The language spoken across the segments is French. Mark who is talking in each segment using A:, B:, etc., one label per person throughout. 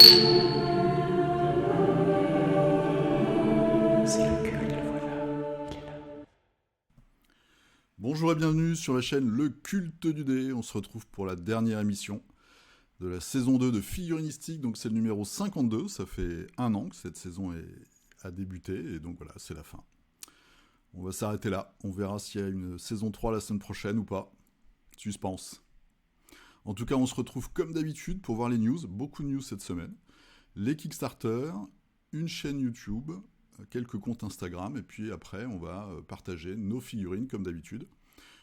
A: C'est le culte, le voilà. Il est là.
B: Bonjour et bienvenue sur la chaîne Le Culte du Dé. On se retrouve pour la dernière émission de la saison 2 de Figuristique. Donc c'est le numéro 52. Ça fait un an que cette saison a débuté. Et donc voilà, c'est la fin. On va s'arrêter là. On verra s'il y a une saison 3 la semaine prochaine ou pas. Suspense. En tout cas, on se retrouve comme d'habitude pour voir les news. Beaucoup de news cette semaine. Les Kickstarter, une chaîne YouTube, quelques comptes Instagram, et puis après, on va partager nos figurines comme d'habitude.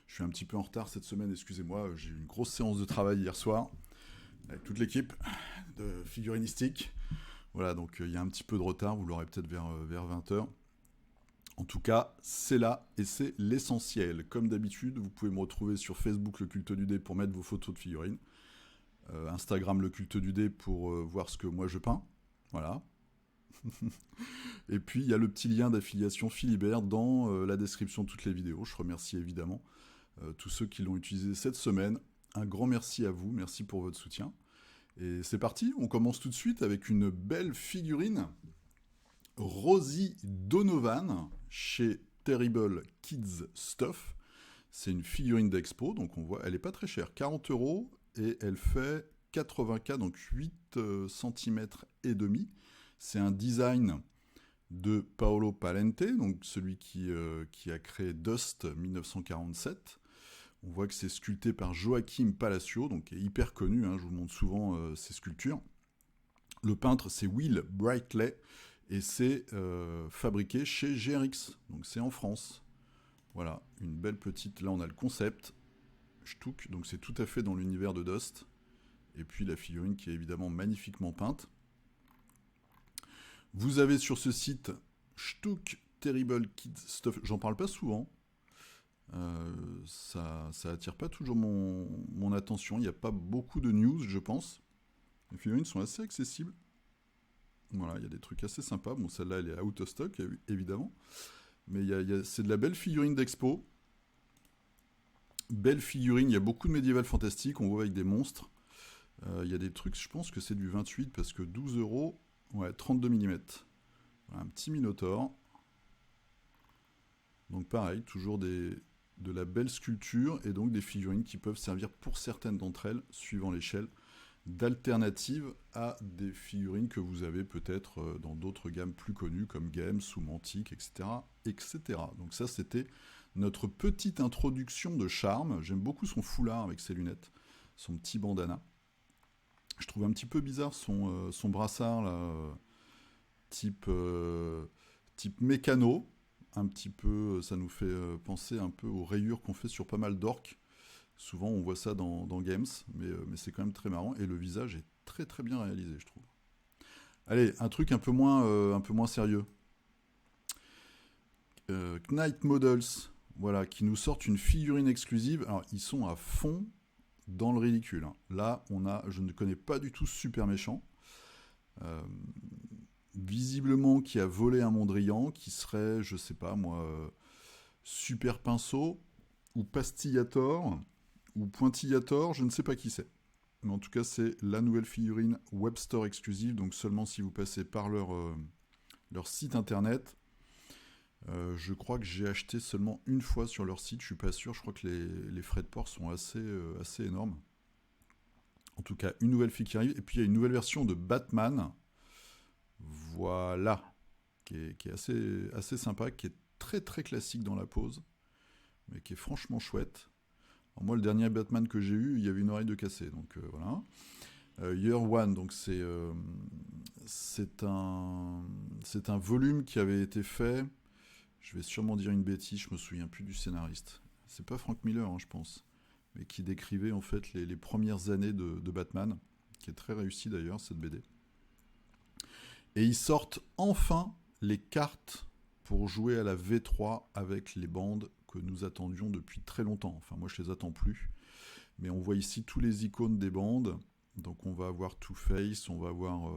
B: Je suis un petit peu en retard cette semaine, excusez-moi, j'ai eu une grosse séance de travail hier soir avec toute l'équipe de figurinistique. Voilà, donc il y a un petit peu de retard, vous l'aurez peut-être vers 20h. En tout cas, c'est là et c'est l'essentiel. Comme d'habitude, vous pouvez me retrouver sur Facebook Le Culte du Dé pour mettre vos photos de figurines. Instagram Le Culte du Dé pour voir ce que moi je peins. Voilà. Et puis il y a le petit lien d'affiliation Philibert dans la description de toutes les vidéos. Je remercie évidemment tous ceux qui l'ont utilisé cette semaine. Un grand merci à vous, merci pour votre soutien. Et c'est parti, on commence tout de suite avec une belle figurine. Rosie Donovan chez Terrible Kids Stuff. C'est une figurine d'expo, donc on voit, elle est pas très chère, 40 € et elle fait 80K, donc 8 cm et demi. C'est un design de Paolo Palente, donc celui qui a créé Dust 1947. On voit que c'est sculpté par Joachim Palacio, donc qui est hyper connu, hein, je vous montre souvent ses sculptures. Le peintre, c'est Will Brightley, et c'est fabriqué chez GRX, donc c'est en France. Voilà, une belle petite... Là, on a le concept, Stuck, donc c'est tout à fait dans l'univers de Dust. Et puis la figurine qui est évidemment magnifiquement peinte. Vous avez sur ce site Stuck Terrible Kids Stuff. J'en parle pas souvent. Ça attire pas toujours mon attention. Il n'y a pas beaucoup de news, je pense. Les figurines sont assez accessibles. Voilà, il y a des trucs assez sympas. Bon, celle-là, elle est out of stock, évidemment. Mais c'est de la belle figurine d'expo. Belle figurine. Il y a beaucoup de médiéval fantastique. On voit avec des monstres. Il y a des trucs, je pense que c'est du 28 parce que 12 €. Ouais, 32 mm. Voilà, un petit Minotaure. Donc pareil, toujours de la belle sculpture et donc des figurines qui peuvent servir pour certaines d'entre elles, suivant l'échelle, d'alternatives à des figurines que vous avez peut-être dans d'autres gammes plus connues comme Games ou Mantic, etc., etc. Donc ça, c'était notre petite introduction de charme. J'aime beaucoup son foulard avec ses lunettes, son petit bandana. Je trouve un petit peu bizarre son brassard, là, type mécano. Un petit peu, ça nous fait penser un peu aux rayures qu'on fait sur pas mal d'orques. Souvent, on voit ça dans Games, mais c'est quand même très marrant. Et le visage est très très bien réalisé, je trouve. Allez, un truc un peu moins sérieux. Knight Models, voilà, qui nous sortent une figurine exclusive. Alors, ils sont à fond dans le ridicule. Hein. Là, je ne connais pas du tout ce super méchant. Visiblement, qui a volé un Mondrian, qui serait, je sais pas moi, Super Pinceau, ou Pastillator, ou Pointillator, je ne sais pas qui c'est. Mais en tout cas, c'est la nouvelle figurine Webstore exclusive, donc seulement si vous passez par leur site internet. Je crois que j'ai acheté seulement une fois sur leur site, je suis pas sûr, je crois que les frais de port sont assez énormes. En tout cas, une nouvelle fille qui arrive, et puis il y a une nouvelle version de Batman, voilà, qui est assez sympa, qui est très très classique dans la pose, mais qui est franchement chouette. Alors moi, le dernier Batman que j'ai eu, il y avait une oreille de cassé, donc voilà. Year One, donc c'est un volume qui avait été fait. Je vais sûrement dire une bêtise, je me souviens plus du scénariste. C'est pas Frank Miller, hein, je pense, mais qui décrivait en fait les premières années de Batman, qui est très réussi d'ailleurs, cette BD. Et ils sortent enfin les cartes pour jouer à la V3 avec les bandes que nous attendions depuis très longtemps. Enfin, moi, je les attends plus. Mais on voit ici tous les icônes des bandes. Donc, on va avoir Two-Face, on va avoir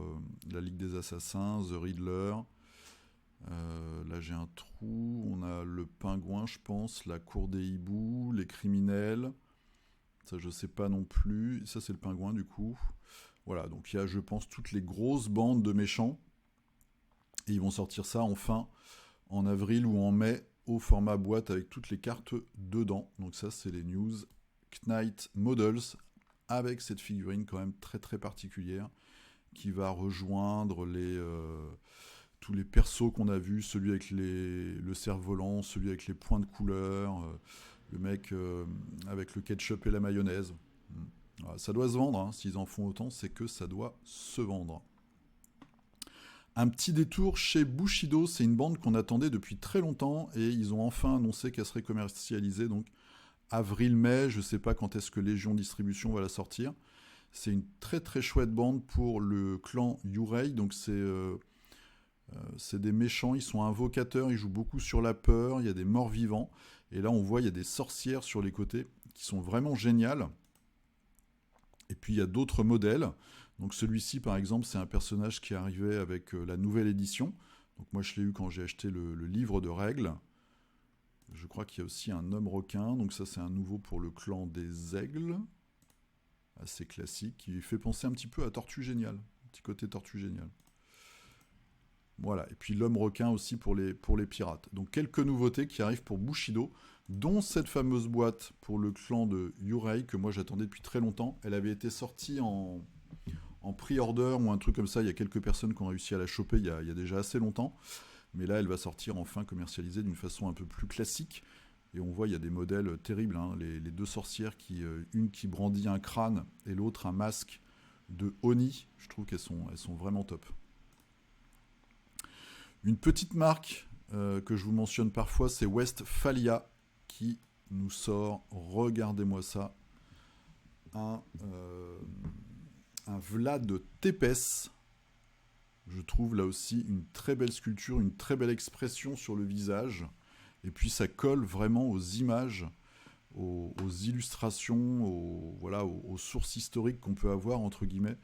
B: la Ligue des Assassins, The Riddler. Là, j'ai un trou. On a le Pingouin, je pense, la Cour des Hiboux, les criminels. Ça, je sais pas non plus. Ça, c'est le Pingouin, du coup. Voilà, donc il y a, je pense, toutes les grosses bandes de méchants. Et ils vont sortir ça enfin en avril ou en mai au format boîte avec toutes les cartes dedans. Donc ça, c'est les news Knight Models avec cette figurine quand même très très particulière qui va rejoindre tous les persos qu'on a vus, celui avec le cerf-volant, celui avec les points de couleur, le mec avec le ketchup et la mayonnaise. Voilà, ça doit se vendre, hein. S'ils en font autant, c'est que ça doit se vendre. Un petit détour chez Bushido, c'est une bande qu'on attendait depuis très longtemps et ils ont enfin annoncé qu'elle serait commercialisée, donc avril-mai, je ne sais pas quand est-ce que Légion Distribution va la sortir. C'est une très très chouette bande pour le clan Yurei, donc c'est des méchants, ils sont invocateurs, ils jouent beaucoup sur la peur, il y a des morts vivants, et là on voit il y a des sorcières sur les côtés qui sont vraiment géniales. Et puis il y a d'autres modèles. Donc celui-ci par exemple c'est un personnage qui est arrivé avec la nouvelle édition. Donc moi je l'ai eu quand j'ai acheté le livre de règles. Je crois qu'il y a aussi un homme requin. Donc ça c'est un nouveau pour le clan des aigles. Assez classique. Qui fait penser un petit peu à Tortue Géniale. Un petit côté Tortue Géniale. Voilà. Et puis l'homme requin aussi pour les pirates. Donc quelques nouveautés qui arrivent pour Bushido, dont cette fameuse boîte pour le clan de Yurei que moi j'attendais depuis très longtemps. Elle avait été sortie en pre-order ou un truc comme ça. Il y a quelques personnes qui ont réussi à la choper il y a déjà assez longtemps. Mais là, elle va sortir enfin commercialisée d'une façon un peu plus classique. Et on voit, il y a des modèles terribles. Hein. Les deux sorcières, une qui brandit un crâne et l'autre un masque de Oni. Je trouve qu'elles sont vraiment top. Une petite marque que je vous mentionne parfois, c'est Westphalia qui nous sort, regardez-moi ça, un Vlad Tepes. Je trouve là aussi une très belle sculpture, une très belle expression sur le visage. Et puis ça colle vraiment aux images, aux illustrations, aux sources historiques qu'on peut avoir, entre guillemets,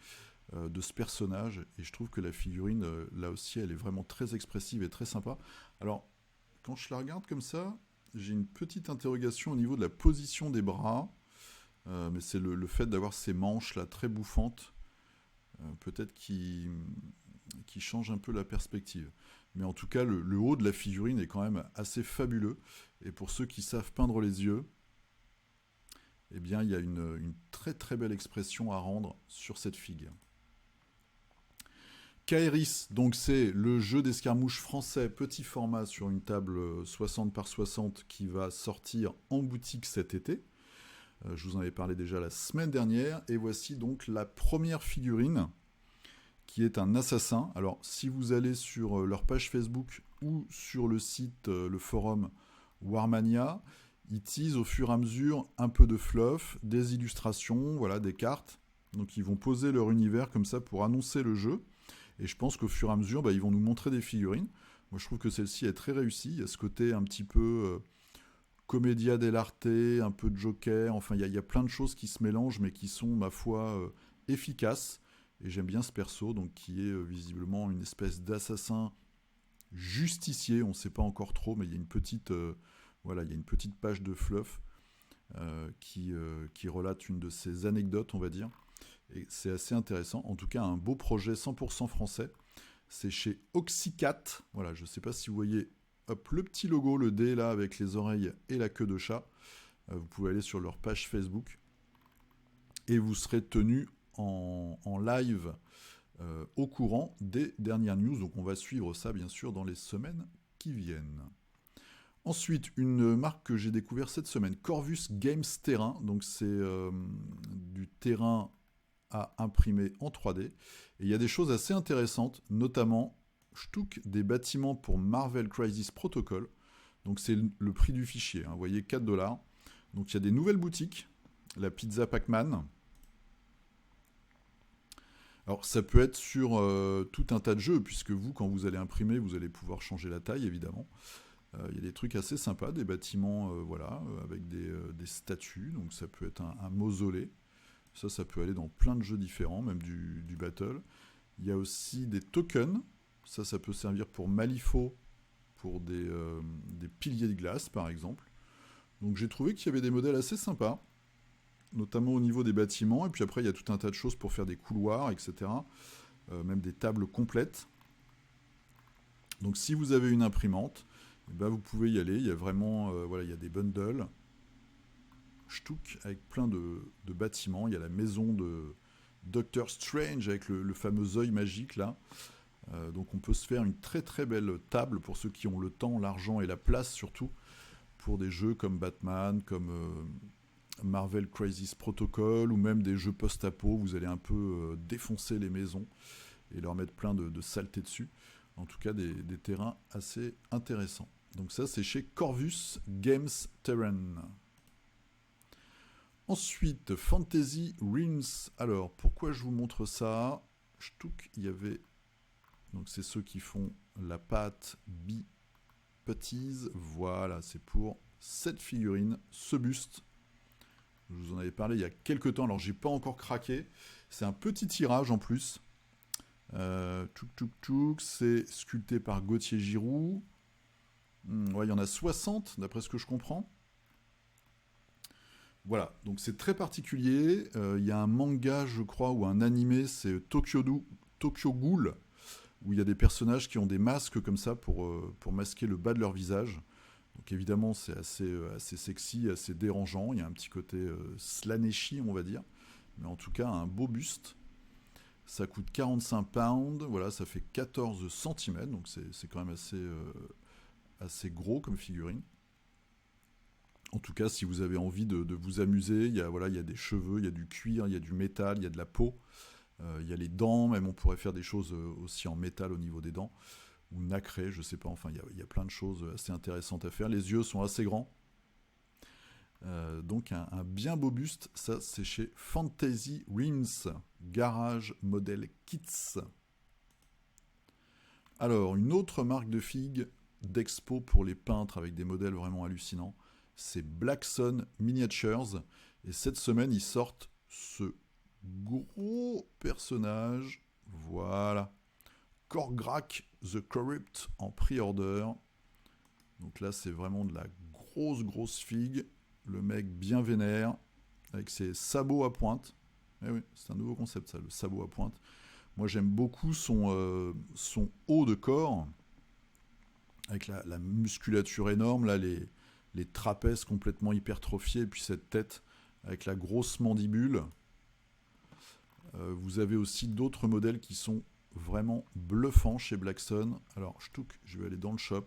B: de ce personnage. Et je trouve que la figurine, là aussi, elle est vraiment très expressive et très sympa. Alors, quand je la regarde comme ça, j'ai une petite interrogation au niveau de la position des bras. Mais c'est le fait d'avoir ces manches là très bouffantes, peut-être qui change un peu la perspective. Mais en tout cas, le haut de la figurine est quand même assez fabuleux. Et pour ceux qui savent peindre les yeux, eh bien, il y a une très très belle expression à rendre sur cette figue. Kairis, donc c'est le jeu d'escarmouche français petit format sur une table 60 par 60 qui va sortir en boutique cet été. Je vous en avais parlé déjà la semaine dernière. Et voici donc la première figurine qui est un assassin. Alors, si vous allez sur leur page Facebook ou sur le site, le forum Warmania, ils teasent au fur et à mesure un peu de fluff, des illustrations, voilà, des cartes. Donc, ils vont poser leur univers comme ça pour annoncer le jeu. Et je pense qu'au fur et à mesure, ils vont nous montrer des figurines. Moi, je trouve que celle-ci est très réussie. Il y a ce côté un petit peu commedia dell'arte, un peu de Joker. Enfin, il y a plein de choses qui se mélangent, mais qui sont, ma foi, efficaces. Et j'aime bien ce perso, donc qui est visiblement une espèce d'assassin justicier. On ne sait pas encore trop, mais il y a une petite, il y a une petite page de fluff qui relate une de ses anecdotes, on va dire. Et c'est assez intéressant. En tout cas, un beau projet 100% français. C'est chez Oxycat. Voilà, je ne sais pas si vous voyez, hop, le petit logo, le D là, avec les oreilles et la queue de chat. Vous pouvez aller sur leur page Facebook. Et vous serez tenu en live au courant des dernières news. Donc on va suivre ça bien sûr dans les semaines qui viennent. Ensuite, une marque que j'ai découvert cette semaine, Corvus Games Terrain. Donc c'est du terrain à imprimer en 3D. Et il y a des choses assez intéressantes, notamment Stuck des bâtiments pour Marvel Crisis Protocol. Donc c'est le prix du fichier, hein, vous voyez, 4 $. Donc il y a des nouvelles boutiques, la Pizza Pac-Man. Alors ça peut être sur tout un tas de jeux, puisque vous, quand vous allez imprimer, vous allez pouvoir changer la taille, évidemment. Il y a des trucs assez sympas, des bâtiments avec des statues, donc ça peut être un mausolée. Ça peut aller dans plein de jeux différents, même du battle. Il y a aussi des tokens, ça peut servir pour Malifaux, pour des piliers de glace, par exemple. Donc j'ai trouvé qu'il y avait des modèles assez sympas. notamment au niveau des bâtiments. Et puis après, il y a tout un tas de choses pour faire des couloirs, etc. Même des tables complètes. Donc si vous avez une imprimante, eh ben, vous pouvez y aller. Il y a vraiment, il y a des bundles. Ch'touk, avec plein de bâtiments. Il y a la maison de Doctor Strange avec le fameux œil magique là. Donc on peut se faire une très très belle table pour ceux qui ont le temps, l'argent et la place surtout pour des jeux comme Batman, comme Marvel Crisis Protocol ou même des jeux post-apo. Vous allez un peu défoncer les maisons et leur mettre plein de saletés dessus. En tout cas des terrains assez intéressants. Donc ça c'est chez Corvus Games Terrain. Ensuite, Fantasy Realms. Alors, pourquoi je vous montre ça? Ch'touk, il y avait... Donc, c'est ceux qui font la pâte Putties. Voilà, c'est pour cette figurine, ce buste. Je vous en avais parlé il y a quelques temps. Alors, j'ai pas encore craqué. C'est un petit tirage en plus. C'est sculpté par Gauthier Giroux. Ouais, il y en a 60, d'après ce que je comprends. Voilà, donc c'est très particulier. Il y a un manga, je crois, ou un animé, c'est Tokyo Ghoul, où il y a des personnages qui ont des masques comme ça pour masquer le bas de leur visage. Donc évidemment, c'est assez sexy, assez dérangeant. Il y a un petit côté slaneshi, on va dire. Mais en tout cas, un beau buste. Ça coûte 45 pounds. Voilà, ça fait 14 cm. Donc c'est quand même assez gros comme figurine. En tout cas, si vous avez envie de vous amuser, il y a des cheveux, il y a du cuir, il y a du métal, il y a de la peau, il y a les dents, même on pourrait faire des choses aussi en métal au niveau des dents, ou nacré, je sais pas, enfin il y a plein de choses assez intéressantes à faire. Les yeux sont assez grands. Donc un bien beau buste, ça c'est chez Fantasy Realms, Garage Model Kits. Alors, une autre marque de figues d'expo pour les peintres avec des modèles vraiment hallucinants. C'est Black Sun Miniatures. Et cette semaine, ils sortent ce gros personnage. Voilà. Korgrak the Corrupt en pre-order. Donc là, c'est vraiment de la grosse figue. Le mec bien vénère. Avec ses sabots à pointe. Eh oui, c'est un nouveau concept ça, le sabot à pointe. Moi, j'aime beaucoup son haut de corps. Avec la musculature énorme, là, les trapèzes complètement hypertrophiés, et puis cette tête avec la grosse mandibule. Vous avez aussi d'autres modèles qui sont vraiment bluffants chez Black Sun. Alors, je vais aller dans le shop.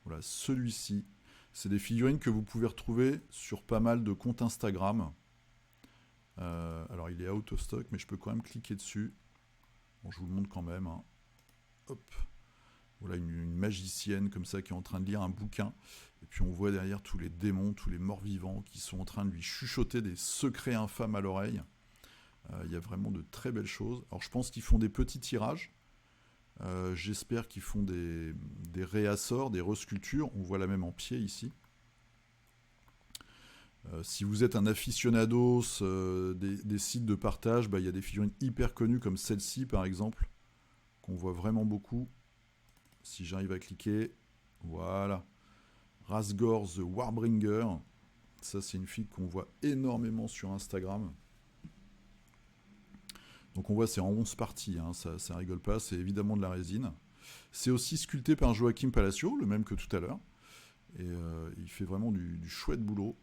B: Voilà, celui-ci. C'est des figurines que vous pouvez retrouver sur pas mal de comptes Instagram. Alors, il est out of stock, mais je peux quand même cliquer dessus. Bon, je vous le montre quand même. Hein. Hop. Voilà, une magicienne comme ça qui est en train de lire un bouquin. Et puis on voit derrière tous les démons, tous les morts-vivants qui sont en train de lui chuchoter des secrets infâmes à l'oreille. Il y a vraiment de très belles choses. Alors je pense qu'ils font des petits tirages. J'espère qu'ils font des réassorts, des resculptures. On voit la même en pied ici. Si vous êtes un aficionados des sites de partage, il y a des figurines hyper connues comme celle-ci par exemple, qu'on voit vraiment beaucoup. Si j'arrive à cliquer, voilà. Rasgor the Warbringer. Ça, c'est une fille qu'on voit énormément sur Instagram. Donc on voit, c'est en 11 parties, hein, ça rigole pas, c'est évidemment de la résine. C'est aussi sculpté par Joachim Palacio, le même que tout à l'heure. Et il fait vraiment du chouette boulot.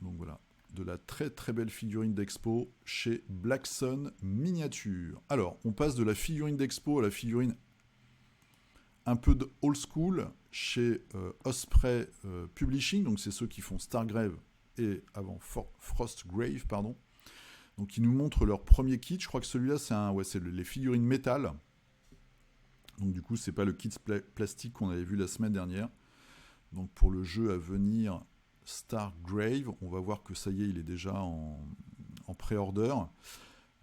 B: Donc voilà, de la très très belle figurine d'expo chez Black Sun Miniature. Alors, on passe de la figurine d'expo à la figurine un peu de old school chez Osprey Publishing, donc c'est ceux qui font Stargrave et avant Frostgrave, pardon. Donc ils nous montrent leur premier kit. Je crois que celui-là c'est les figurines métal. Donc du coup c'est pas le kit plastique qu'on avait vu la semaine dernière. Donc pour le jeu à venir Stargrave, on va voir que ça y est, il est déjà en pré-order.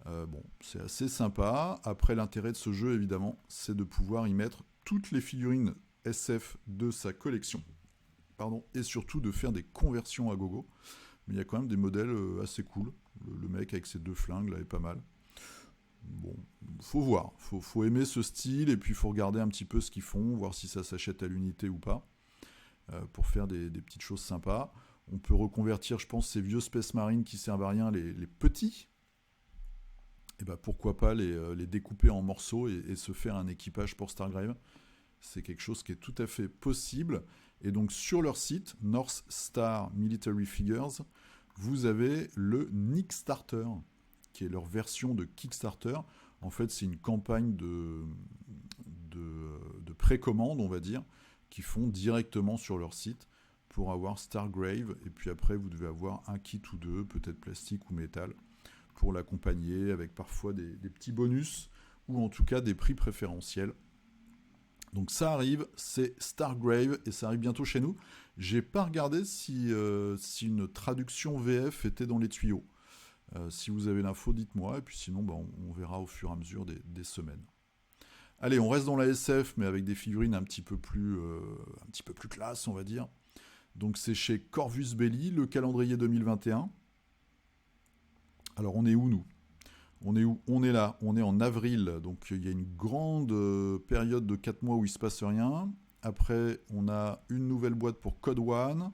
B: Bon, c'est assez sympa. Après, l'intérêt de ce jeu, évidemment, c'est de pouvoir y mettre toutes les figurines SF de sa collection. Pardon, et surtout de faire des conversions à gogo. Mais il y a quand même des modèles assez cool. Le mec avec ses deux flingues, là, est pas mal. Bon, faut voir. Faut aimer ce style, et puis il faut regarder un petit peu ce qu'ils font, voir si ça s'achète à l'unité ou pas, pour faire des petites choses sympas. On peut reconvertir, je pense, ces vieux Space Marines qui servent à rien, les petits. Et bah pourquoi pas les découper en morceaux et se faire un équipage pour Stargrave. C'est quelque chose qui est tout à fait possible. Et donc sur leur site, North Star Military Figures, vous avez le Nickstarter, qui est leur version de Kickstarter. En fait, c'est une campagne de précommande, on va dire, qu'ils font directement sur leur site pour avoir Stargrave. Et puis après, vous devez avoir un kit ou deux, peut-être plastique ou métal, pour l'accompagner, avec parfois des petits bonus, ou en tout cas des prix préférentiels. Donc ça arrive, c'est Stargrave, et ça arrive bientôt chez nous. J'ai pas regardé si une traduction VF était dans les tuyaux. Si vous avez l'info, dites-moi, et puis sinon, on verra au fur et à mesure des semaines. Allez, on reste dans la SF, mais avec des figurines un petit peu plus classe, on va dire. Donc c'est chez Corvus Belli, le calendrier 2021. Alors on est où, nous ? On est où ? On est là, on est en avril, donc il y a une grande période de 4 mois où il ne se passe rien. Après, on a une nouvelle boîte pour Code One,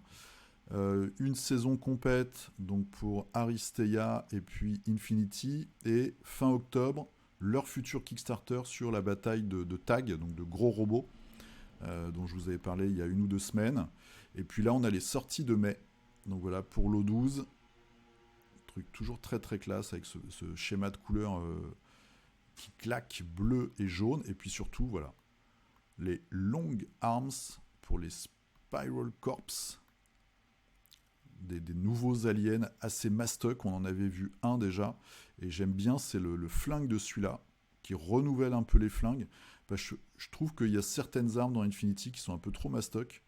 B: une saison complète donc pour Aristeia et puis Infinity, et fin octobre, leur futur Kickstarter sur la bataille de Tag, donc de gros robots, dont je vous avais parlé il y a 1 ou 2 semaines. Et puis là, on a les sorties de mai. Donc voilà, pour l'O12, truc toujours très très classe avec ce schéma de couleurs qui claque, bleu et jaune. Et puis surtout, voilà, les long arms pour les Spiral Corps. Des nouveaux aliens assez mastoc, on en avait vu un déjà, et j'aime bien, c'est le flingue de celui-là, qui renouvelle un peu les flingues, parce que je trouve qu'il y a certaines armes dans Infinity qui sont un peu trop mastoc,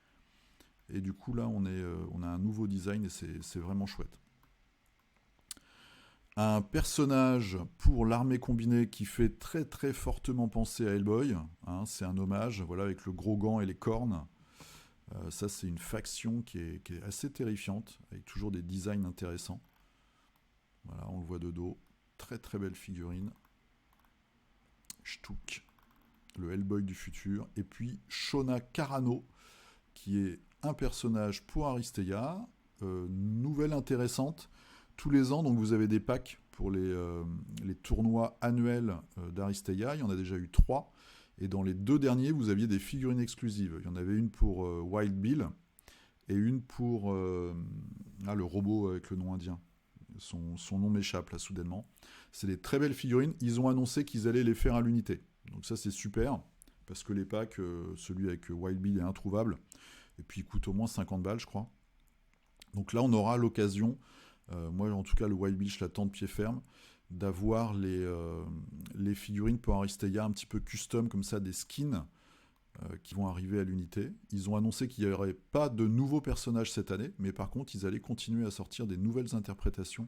B: et du coup là on a un nouveau design, et c'est vraiment chouette. Un personnage pour l'armée combinée qui fait très très fortement penser à Hellboy, hein, c'est un hommage, voilà, avec le gros gant et les cornes. Ça, c'est une faction qui est assez terrifiante, avec toujours des designs intéressants. Voilà, on le voit de dos. Très très belle figurine. Shtuk, le Hellboy du futur. Et puis Shona Carano, qui est un personnage pour Aristeia. Nouvelle intéressante. Tous les ans, donc vous avez des packs pour les tournois annuels d'Aristeia. Il y en a déjà eu 3. Et dans les 2 derniers, vous aviez des figurines exclusives. Il y en avait une pour Wild Bill et une pour le robot avec le nom indien. Son nom m'échappe là soudainement. C'est des très belles figurines. Ils ont annoncé qu'ils allaient les faire à l'unité. Donc ça c'est super, parce que les packs, celui avec Wild Bill est introuvable. Et puis il coûte au moins 50 balles, je crois. Donc là on aura l'occasion, moi en tout cas le Wild Bill je l'attends de pied ferme, d'avoir les figurines pour Aristeia un petit peu custom, comme ça, des skins qui vont arriver à l'unité. Ils ont annoncé qu'il n'y aurait pas de nouveaux personnages cette année, mais par contre, ils allaient continuer à sortir des nouvelles interprétations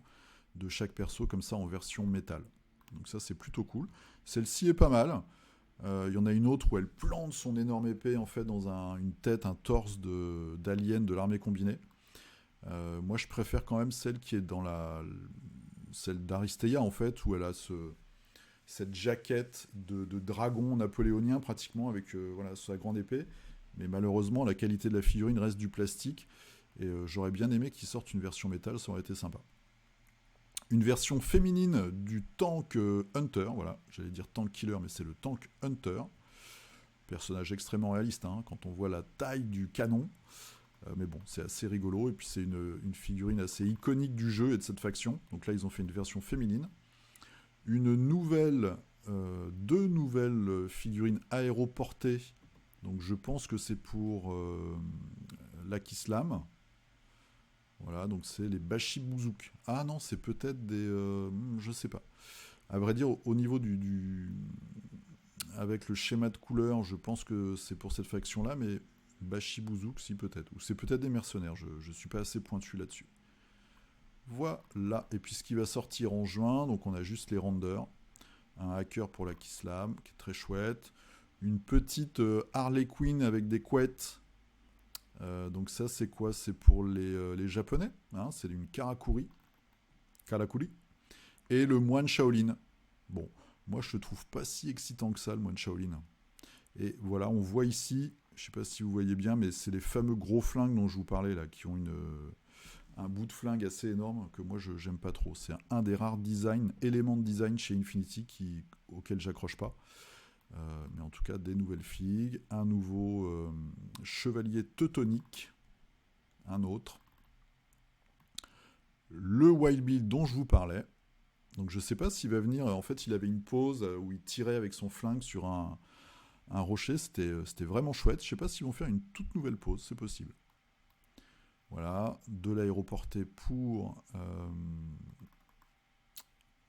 B: de chaque perso, comme ça, en version métal. Donc ça, c'est plutôt cool. Celle-ci est pas mal. Il y en a une autre où elle plante son énorme épée, en fait, dans une tête, un torse d'alien de l'armée combinée. Moi, je préfère quand même celle qui est dans celle d'Aristeia, en fait, où elle a cette jaquette de dragon napoléonien, pratiquement, avec voilà, sa grande épée. Mais malheureusement, la qualité de la figurine reste du plastique. Et j'aurais bien aimé qu'ils sortent une version métal, ça aurait été sympa. Une version féminine du tank Hunter, voilà, j'allais dire tank killer, mais c'est le tank Hunter. Personnage extrêmement réaliste, hein, quand on voit la taille du canon. Mais bon, c'est assez rigolo, et puis c'est une figurine assez iconique du jeu et de cette faction. Donc là, ils ont fait une version féminine. Deux nouvelles figurines aéroportées. Donc je pense que c'est pour l'Akislam. Voilà, donc c'est les Bashibouzouk. Ah non, c'est peut-être des... je sais pas. À vrai dire, au niveau avec le schéma de couleur, je pense que c'est pour cette faction-là, mais Bashibouzouk, si peut-être. Ou c'est peut-être des mercenaires, je ne suis pas assez pointu là-dessus. Voilà, et puis ce qui va sortir en juin, donc on a juste les renders. Un hacker pour l'Akislam, qui est très chouette. Une petite Harley Quinn avec des couettes. Donc ça, c'est quoi ? C'est pour les Japonais. Hein, c'est une Karakuri. Et le moine Shaolin. Bon, moi je le trouve pas si excitant que ça, le moine Shaolin. Et voilà, on voit ici, je sais pas si vous voyez bien, mais c'est les fameux gros flingues dont je vous parlais là, qui ont un bout de flingue assez énorme que moi je j'aime pas trop. C'est un des rares éléments de design chez Infinity auquel j'accroche pas. Mais en tout cas, des nouvelles figues, un nouveau chevalier teutonique, un autre. Le Wild Bill dont je vous parlais. Donc je sais pas s'il va venir. En fait, il avait une pose où il tirait avec son flingue sur un rocher. C'était vraiment chouette. Je sais pas s'ils vont faire une toute nouvelle pose. C'est possible. Voilà, de l'aéroporté pour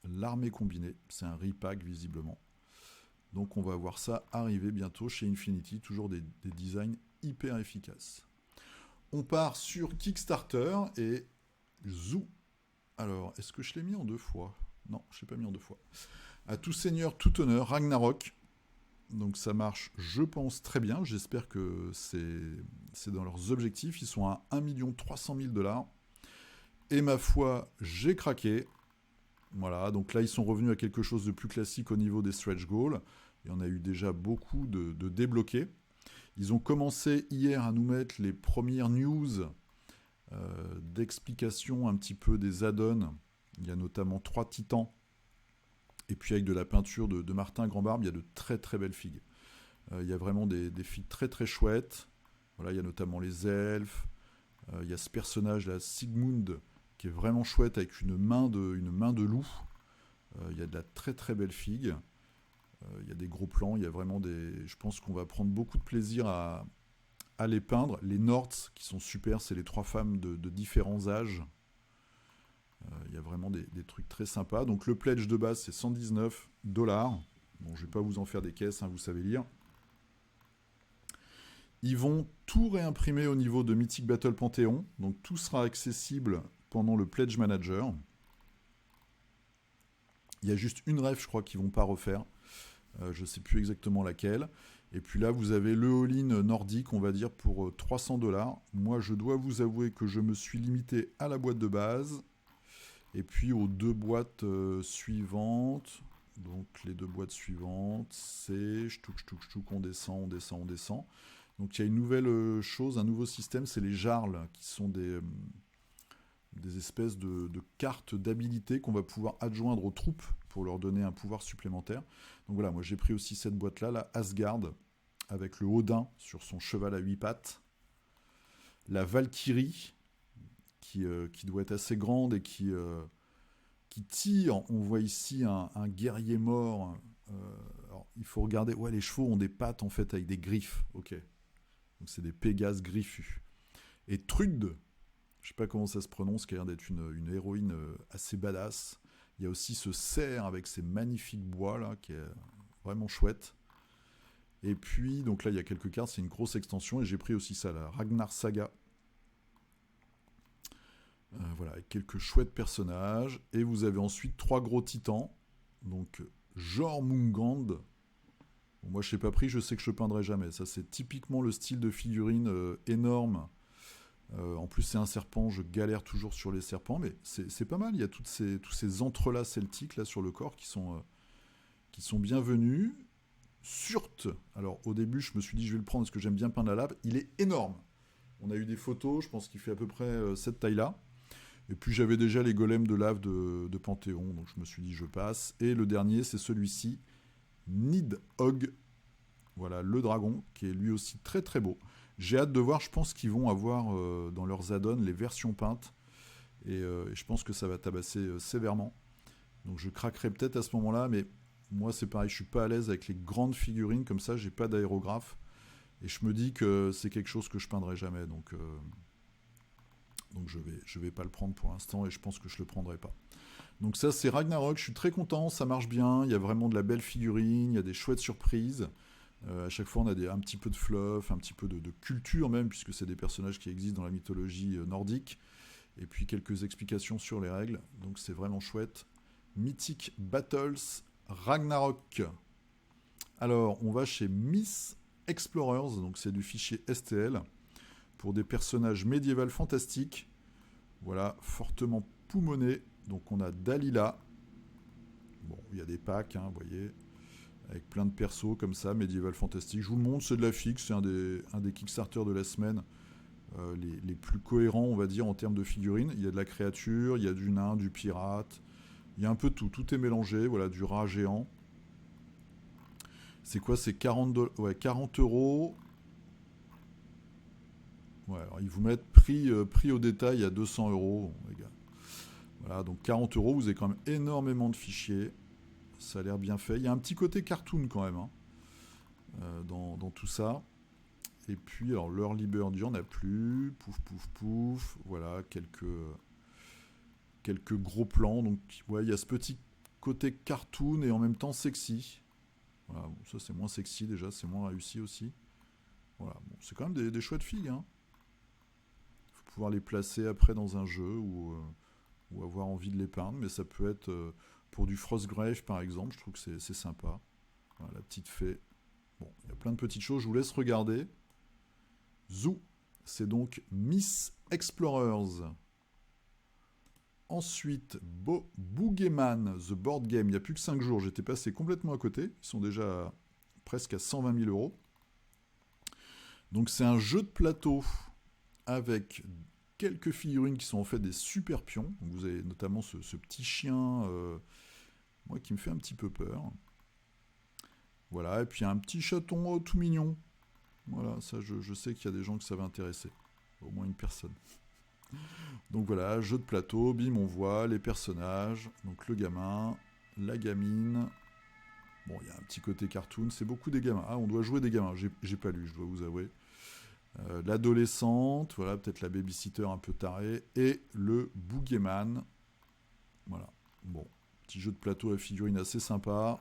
B: l'armée combinée. C'est un repack visiblement. Donc on va voir ça arriver bientôt chez Infinity. Toujours des designs hyper efficaces. On part sur Kickstarter et zou. Alors, est-ce que je l'ai mis en 2 fois? Non, je ne l'ai pas mis en 2 fois. À tout seigneur, tout honneur, Ragnarok. Donc ça marche, je pense, très bien. J'espère que c'est dans leurs objectifs. Ils sont à 1 300 000 $. Et ma foi, j'ai craqué. Voilà, donc là, ils sont revenus à quelque chose de plus classique au niveau des stretch goals. Il y en a eu déjà beaucoup de débloqués. Ils ont commencé hier à nous mettre les premières news d'explication un petit peu des add-ons. Il y a notamment 3 titans. Et puis avec de la peinture de Martin Grandbarbe, il y a de très très belles figues. Il y a vraiment des figues très très chouettes. Voilà, il y a notamment les elfes. Il y a ce personnage là, Sigmund, qui est vraiment chouette avec une main de loup. Il y a de la très très belle figue. Il y a des gros plans, il y a vraiment des... Je pense qu'on va prendre beaucoup de plaisir à les peindre. Les Nords, qui sont super, c'est les 3 femmes de différents âges. Il y a vraiment des trucs très sympas. Donc le pledge de base, c'est 119 $. Bon, je ne vais pas vous en faire des caisses, hein, vous savez lire. Ils vont tout réimprimer au niveau de Mythic Battle Panthéon. Donc tout sera accessible pendant le Pledge Manager. Il y a juste une ref, je crois, qu'ils ne vont pas refaire. Je ne sais plus exactement laquelle. Et puis là, vous avez le all-in nordique, on va dire, pour 300 $. Moi, je dois vous avouer que je me suis limité à la boîte de base. Et puis aux 2 boîtes suivantes. Donc les 2 boîtes suivantes, c'est... On descend. Donc il y a une nouvelle chose, un nouveau système, c'est les jarls, qui sont des espèces de cartes d'habilité qu'on va pouvoir adjoindre aux troupes pour leur donner un pouvoir supplémentaire. Donc voilà, moi j'ai pris aussi cette boîte-là, la Asgard, avec le Odin sur son cheval à 8 pattes. La Valkyrie, qui doit être assez grande et qui tire. On voit ici un guerrier mort. Alors, il faut regarder. Ouais, les chevaux ont des pattes en fait avec des griffes. Ok. Donc c'est des Pégases griffus. Et Trude, je sais pas comment ça se prononce, qui a l'air d'être une héroïne assez badass. Il y a aussi ce cerf avec ses magnifiques bois là, qui est vraiment chouette. Et puis, donc là, il y a quelques cartes, c'est une grosse extension. Et j'ai pris aussi ça, la Ragnar Saga. Voilà, avec quelques chouettes personnages. Et vous avez ensuite 3 gros titans. Donc, Jormungand. Bon, moi, je n'ai pas pris, je sais que je ne peindrai jamais. Ça, c'est typiquement le style de figurine énorme. En plus, c'est un serpent, je galère toujours sur les serpents. Mais c'est pas mal, il y a tous ces entrelacs celtiques là, sur le corps qui sont bienvenus. Surte. Alors, au début, je me suis dit, je vais le prendre parce que j'aime bien peindre la lave. Il est énorme. On a eu des photos, je pense qu'il fait à peu près cette taille-là. Et puis j'avais déjà les golems de lave de Panthéon, donc je me suis dit je passe. Et le dernier, c'est celui-ci, Nidhogg. Voilà, le dragon, qui est lui aussi très très beau. J'ai hâte de voir, je pense qu'ils vont avoir dans leurs add-ons les versions peintes. Et je pense que ça va tabasser sévèrement. Donc je craquerai peut-être à ce moment-là, mais moi c'est pareil, je suis pas à l'aise avec les grandes figurines, comme ça j'ai pas d'aérographe. Et je me dis que c'est quelque chose que je peindrai jamais, donc je vais pas le prendre pour l'instant et je pense que je le prendrai pas. Donc ça c'est Ragnarok, je suis très content, ça marche bien, il y a vraiment de la belle figurine, il y a des chouettes surprises. À chaque fois on a un petit peu de fluff, un petit peu de culture même, puisque c'est des personnages qui existent dans la mythologie nordique. Et puis quelques explications sur les règles, donc c'est vraiment chouette. Mythic Battles Ragnarok. Alors on va chez Miss Explorers, donc c'est du fichier STL, pour des personnages médiévaux fantastiques. Voilà, fortement poumonés. Donc on a Dalila. Bon, il y a des packs, hein, vous voyez, avec plein de persos comme ça, médiéval fantastique. Je vous le montre, c'est de la fixe, c'est un des Kickstarter de la semaine. les plus cohérents, on va dire, en termes de figurines. Il y a de la créature, il y a du nain, du pirate, il y a un peu de tout. Tout est mélangé, voilà, du rat géant. C'est quoi? C'est 40 euros. Ouais, alors ils vous mettent prix au détail à 200 euros, les gars. Voilà, donc 40 euros, vous avez quand même énormément de fichiers. Ça a l'air bien fait. Il y a un petit côté cartoon quand même hein, dans tout ça. Et puis, alors, l'Early Bird, il n'y en a plus. Pouf, pouf, pouf. Voilà, quelques gros plans. Donc, ouais, il y a ce petit côté cartoon et en même temps sexy. Voilà, bon, ça c'est moins sexy déjà, c'est moins réussi aussi. Voilà, bon, c'est quand même des chouettes figues. Hein. Faut pouvoir les placer après dans un jeu ou avoir envie de les peindre, mais ça peut être pour du Frostgrave par exemple, je trouve que c'est sympa. Voilà, la petite fée. Bon, il y a plein de petites choses, je vous laisse regarder. Zoo, c'est donc Miss Explorers. Ensuite, Boogeyman, The Board Game. Il n'y a plus que 5 jours, j'étais passé complètement à côté. Ils sont déjà presque à 120 000 euros. Donc c'est un jeu de plateau avec quelques figurines qui sont en fait des super pions. Donc vous avez notamment ce petit chien, moi qui me fait un petit peu peur. Voilà, et puis un petit chaton tout mignon. Voilà, ça je sais qu'il y a des gens que ça va intéresser. Au moins une personne. Donc voilà, jeu de plateau, bim, on voit les personnages. Donc le gamin, la gamine. Bon, il y a un petit côté cartoon, c'est beaucoup des gamins. Ah, on doit jouer des gamins, j'ai pas lu, je dois vous avouer. L'adolescente, voilà, peut-être la babysitter un peu tarée. Et le boogeyman. Voilà, bon, petit jeu de plateau à figurines assez sympa.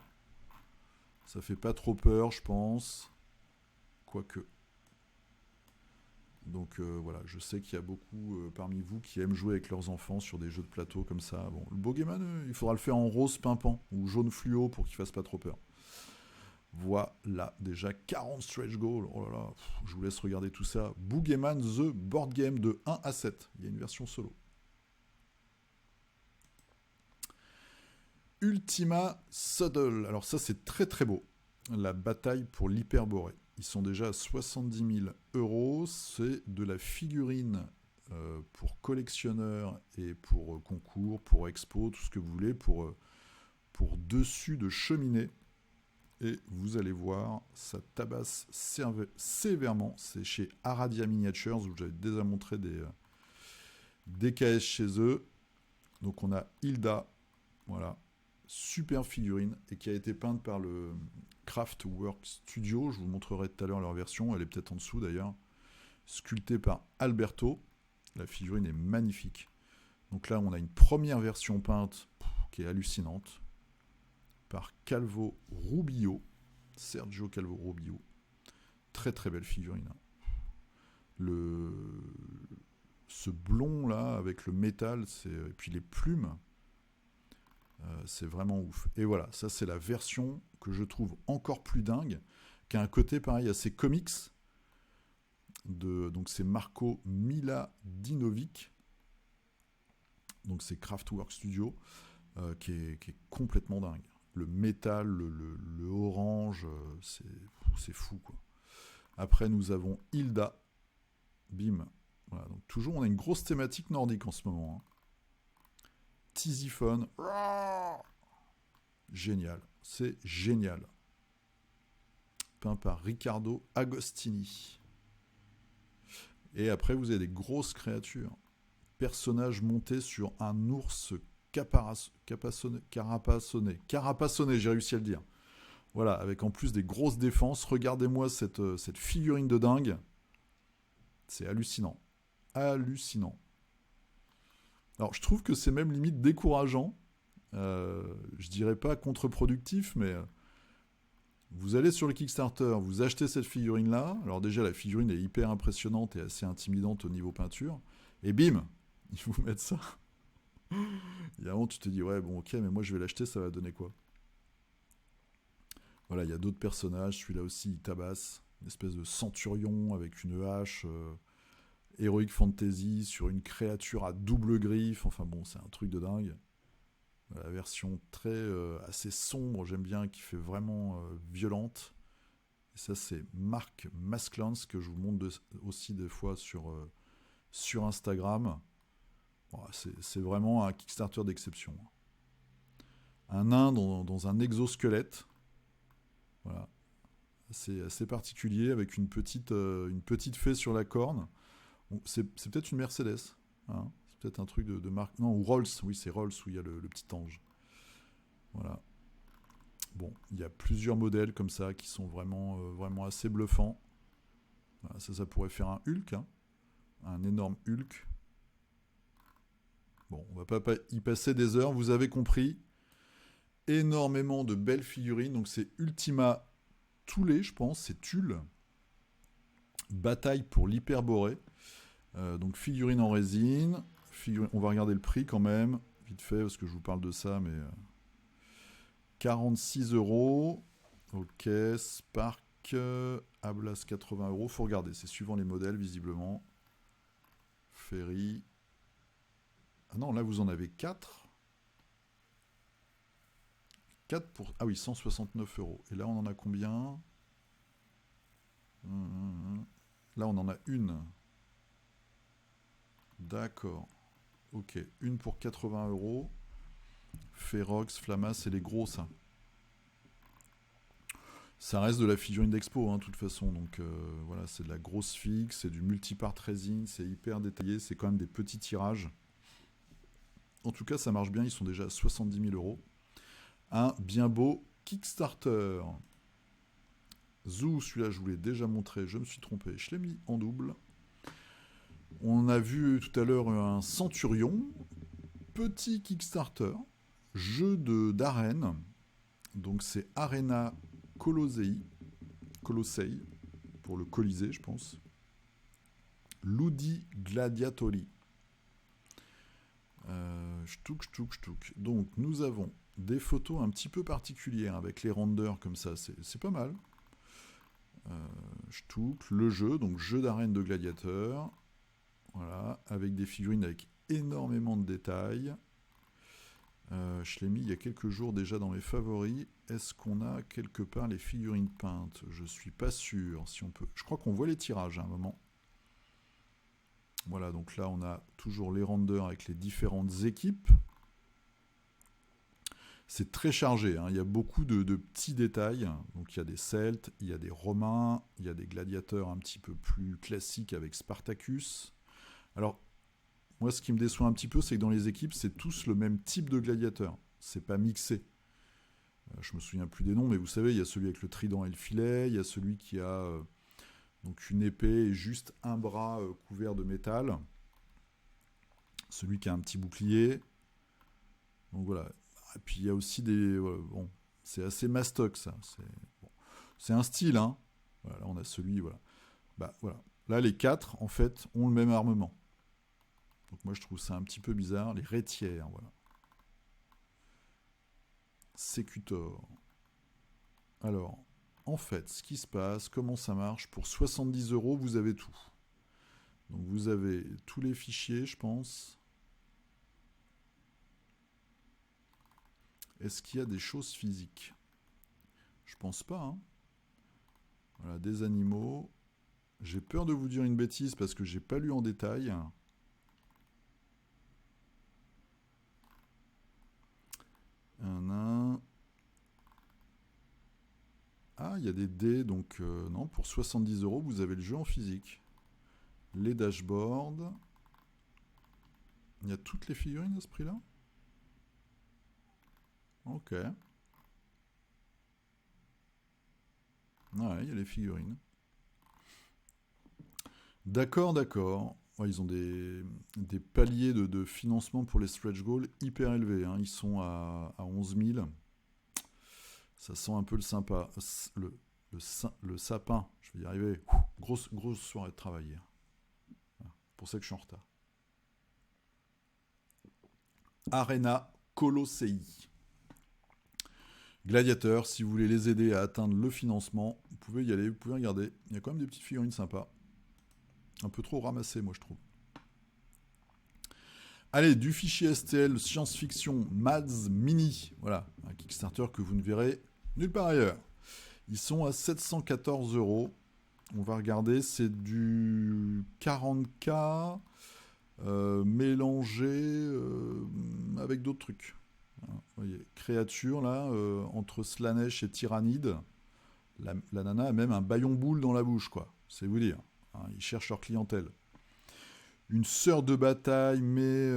B: Ça fait pas trop peur, je pense. Quoique. Donc voilà, je sais qu'il y a beaucoup parmi vous qui aiment jouer avec leurs enfants sur des jeux de plateau comme ça. Bon, le Boogeyman, il faudra le faire en rose pimpant ou jaune fluo pour qu'il fasse pas trop peur. Voilà, déjà 40 stretch goals. Oh là là, je vous laisse regarder tout ça. Boogeyman The Board Game de 1 à 7. Il y a une version solo. Ultima Suddle. Alors ça, c'est très très beau. La bataille pour l'Hyperborée. Ils sont déjà à 70 000 euros. C'est de la figurine pour collectionneurs et pour concours, pour expo, tout ce que vous voulez, pour dessus de cheminée. Et vous allez voir, ça tabasse sévèrement. C'est chez Aradia Miniatures, où j'avais déjà montré des KS chez eux. Donc on a Hilda, voilà, super figurine, et qui a été peinte par le Craftwork Studio. Je vous montrerai tout à l'heure leur version, elle est peut-être en dessous d'ailleurs. Sculptée par Alberto. La figurine est magnifique. Donc là, on a une première version peinte qui est hallucinante. Par Calvo Rubio, Sergio Calvo Rubio. Très très belle figurine. Ce blond là avec le métal, et puis les plumes, c'est vraiment ouf. Et voilà, ça c'est la version que je trouve encore plus dingue, qui a un côté pareil assez comics. Donc c'est Marco Miladinovic, donc c'est Craftwork Studio, qui est complètement dingue. Le métal, le orange, c'est fou quoi. Après nous avons Hilda, bim. Voilà, donc toujours on a une grosse thématique nordique en ce moment. Hein. Tisiphone, génial, c'est génial. Peint par Riccardo Agostini. Et après vous avez des grosses créatures, personnages montés sur un ours carapassonné, j'ai réussi à le dire. Voilà, avec en plus des grosses défenses. Regardez-moi cette figurine de dingue. C'est hallucinant. Hallucinant. Alors, je trouve que c'est même limite décourageant. Je dirais pas contre-productif, mais vous allez sur le Kickstarter, vous achetez cette figurine-là. Alors déjà, la figurine est hyper impressionnante et assez intimidante au niveau peinture. Et bim, ils vous mettent ça. Il y a un moment, tu te dis, ouais, bon, ok, mais moi, je vais l'acheter, ça va donner quoi? Voilà, il y a d'autres personnages. Celui-là aussi, il tabasse. Une espèce de centurion avec une hache. Heroic Fantasy sur une créature à double griffe. Enfin bon, c'est un truc de dingue. La version assez sombre, j'aime bien, qui fait vraiment violente. Et ça, c'est Marc Masclans, que je vous montre aussi des fois sur sur Instagram. Bon, c'est vraiment un Kickstarter d'exception. Un nain dans un exosquelette. Voilà. C'est assez particulier avec une petite fée sur la corne. Bon, c'est peut-être une Mercedes. Hein, c'est peut-être un truc de marque. Non, ou Rolls. Oui, c'est Rolls où il y a le petit ange. Voilà. Bon, il y a plusieurs modèles comme ça qui sont vraiment assez bluffants. Voilà, ça pourrait faire un Hulk. Hein, un énorme Hulk. Bon, on va pas y passer des heures, vous avez compris. Énormément de belles figurines. Donc c'est Ultima Thule, je pense, c'est Tulle. Bataille pour l'Hyperborée. Donc figurines en résine. On va regarder le prix quand même, vite fait, parce que je vous parle de ça, mais 46 €. Ok, Spark, Ablas 80 €. Faut regarder, c'est suivant les modèles, visiblement. Ferry. Ah non, là vous en avez 4. 4 pour... Ah oui, 169 €. Et là on en a combien? Là on en a une. D'accord. Ok, une pour 80 €. Ferox, Flamma, c'est les gros ça. Ça reste de la figurine d'expo, de toute façon. Donc voilà, c'est de la grosse fixe, c'est du multipart résine, c'est hyper détaillé, c'est quand même des petits tirages. En tout cas, ça marche bien, ils sont déjà à 70 000 €. Un bien beau Kickstarter. Zou, celui-là, je vous l'ai déjà montré, je me suis trompé, je l'ai mis en double. On a vu tout à l'heure un Centurion, petit Kickstarter, jeu d'arène. Donc c'est Arena Colossei, pour le Colisée, je pense. Ludi Gladiatori. Ch'touk. Donc nous avons des photos un petit peu particulières avec les renders comme ça, c'est pas mal. Ch'touk, le jeu, donc jeu d'arène de gladiateurs. Voilà, avec des figurines avec énormément de détails. Je l'ai mis il y a quelques jours déjà dans mes favoris. Est-ce qu'on a quelque part les figurines peintes? Je suis pas sûr si on peut. Je crois qu'on voit les tirages à un moment. Voilà, donc là on a toujours les renders avec les différentes équipes. C'est très chargé, il y a beaucoup de petits détails. Donc il y a des Celtes, il y a des Romains, il y a des gladiateurs un petit peu plus classiques avec Spartacus. Alors, moi ce qui me déçoit un petit peu, c'est que dans les équipes, c'est tous le même type de gladiateur. C'est pas mixé. Je me souviens plus des noms, mais vous savez, il y a celui avec le trident et le filet, il y a celui qui a donc une épée et juste un bras couvert de métal. Celui qui a un petit bouclier. Donc voilà. Et puis il y a aussi des... bon, c'est assez mastoc ça. C'est un style, hein. Voilà, là on a celui, voilà. Bah voilà. Là les 4, en fait, ont le même armement. Donc moi je trouve ça un petit peu bizarre. Les rétières, voilà. Sécutor. Alors, en fait, ce qui se passe, comment ça marche? Pour 70 €, vous avez tout. Donc vous avez tous les fichiers, je pense. Est-ce qu'il y a des choses physiques? Je pense pas, hein. Voilà, des animaux. J'ai peur de vous dire une bêtise parce que j'ai pas lu en détail. Ah, il y a des dés, donc non, pour 70 €, vous avez le jeu en physique. Les dashboards. Il y a toutes les figurines à ce prix-là? Ok. Ouais, il y a les figurines. D'accord. Ouais, ils ont des paliers de financement pour les stretch goals hyper élevés. Ils sont à 11 000. Ça sent un peu le sympa. Le sapin, je vais y arriver. Grosse soirée de travail hier. Voilà, c'est pour ça que je suis en retard. Arena Colossei. Gladiateurs, si vous voulez les aider à atteindre le financement, vous pouvez y aller, vous pouvez regarder. Il y a quand même des petites figurines sympas. Un peu trop ramassées, moi, je trouve. Allez, du fichier STL science-fiction Mads Mini. Voilà, un Kickstarter que vous ne verrez nulle part ailleurs. Ils sont à 714 €. On va regarder, c'est du 40K. mélangé avec d'autres trucs. Hein, vous voyez, créature là, entre Slanesh et Tyrannide. La nana a même un baillon boule dans la bouche, quoi. C'est vous dire. Hein, ils cherchent leur clientèle. Une sœur de bataille, mais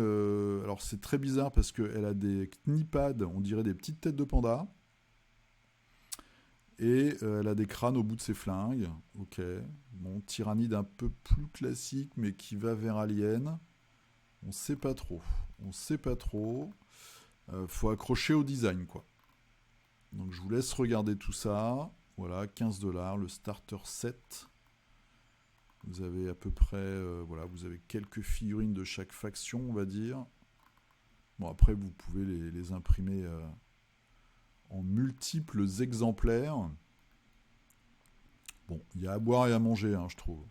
B: alors c'est très bizarre parce qu'elle a des knipads, on dirait des petites têtes de panda. Et elle a des crânes au bout de ses flingues. Ok. Bon, tyrannide un peu plus classique, mais qui va vers Alien. On sait pas trop. On sait pas trop. Faut accrocher au design, quoi. Donc je vous laisse regarder tout ça. Voilà, 15$, le starter set. Vous avez à peu près, voilà, vous avez quelques figurines de chaque faction, on va dire. Bon, après, vous pouvez les imprimer en multiples exemplaires. Bon, il y a à boire et à manger, hein, je trouve.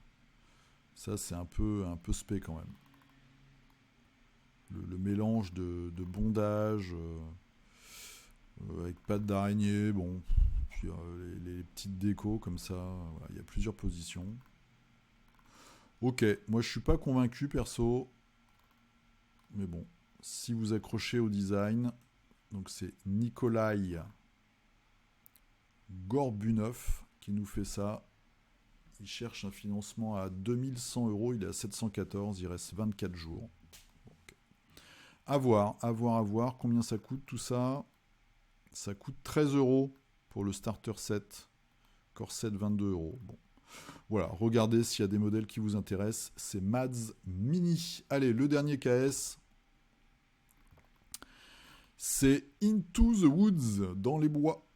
B: Ça, c'est un peu spé quand même. Le mélange de bondage avec pattes d'araignée, bon, puis les petites décos comme ça. Voilà, il y a plusieurs positions. Ok, moi je suis pas convaincu perso, mais bon, si vous accrochez au design, donc c'est Nikolai Gorbunov qui nous fait ça. Il cherche un financement à 2100€, il est à 714, il reste 24 jours. Donc, à voir, combien ça coûte tout ça. Ça coûte 13€ pour le starter set, corset 22€. Bon. Voilà, regardez s'il y a des modèles qui vous intéressent. C'est Mads Mini. Allez, le dernier KS. C'est Into the Woods, dans les bois.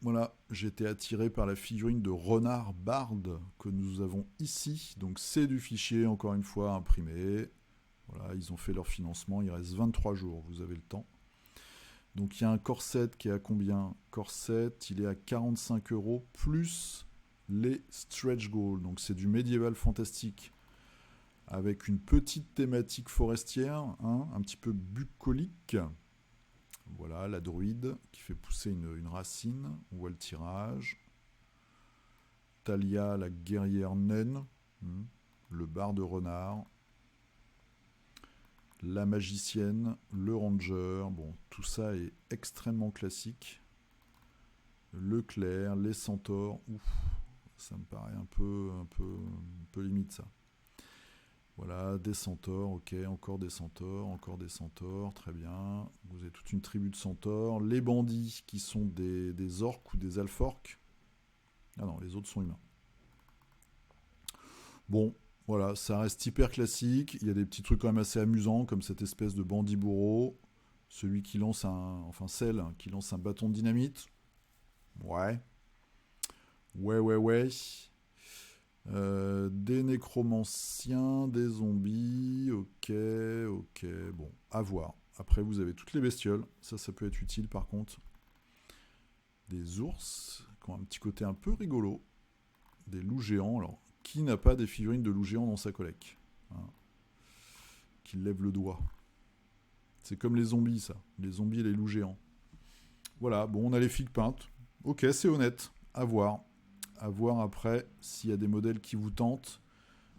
B: Voilà, j'ai été attiré par la figurine de Renard Bard que nous avons ici. Donc c'est du fichier, encore une fois, imprimé. Voilà, ils ont fait leur financement. Il reste 23 jours, vous avez le temps. Donc il y a un corset qui est à combien? Corset, il est à 45€ plus les stretch goals. Donc c'est du médiéval fantastique avec une petite thématique forestière, hein, un petit peu bucolique. Voilà, la druide qui fait pousser une racine. On voit le tirage. Talia, la guerrière naine. Le bar de renard. La magicienne, le ranger. Bon, tout ça est extrêmement classique. Le clerc, les centaures. Ouf, ça me paraît un peu limite ça. Voilà, des centaures, ok, encore des centaures, très bien. Vous avez toute une tribu de centaures. Les bandits qui sont des orques ou des alforques. Ah non, les autres sont humains. Bon, voilà, ça reste hyper classique. Il y a des petits trucs quand même assez amusants, comme cette espèce de bandit bourreau. Celui qui lance celle qui lance un bâton de dynamite. Ouais. Ouais. Des nécromanciens, des zombies, ok, bon, à voir. Après, vous avez toutes les bestioles, ça peut être utile par contre. Des ours, qui ont un petit côté un peu rigolo. Des loups géants, alors, qui n'a pas des figurines de loups géants dans sa collecte, hein, qui lève le doigt. C'est comme les zombies, ça, les zombies et les loups géants. Voilà, bon, on a les figues peintes. Ok, c'est honnête, à voir. À voir après s'il y a des modèles qui vous tentent.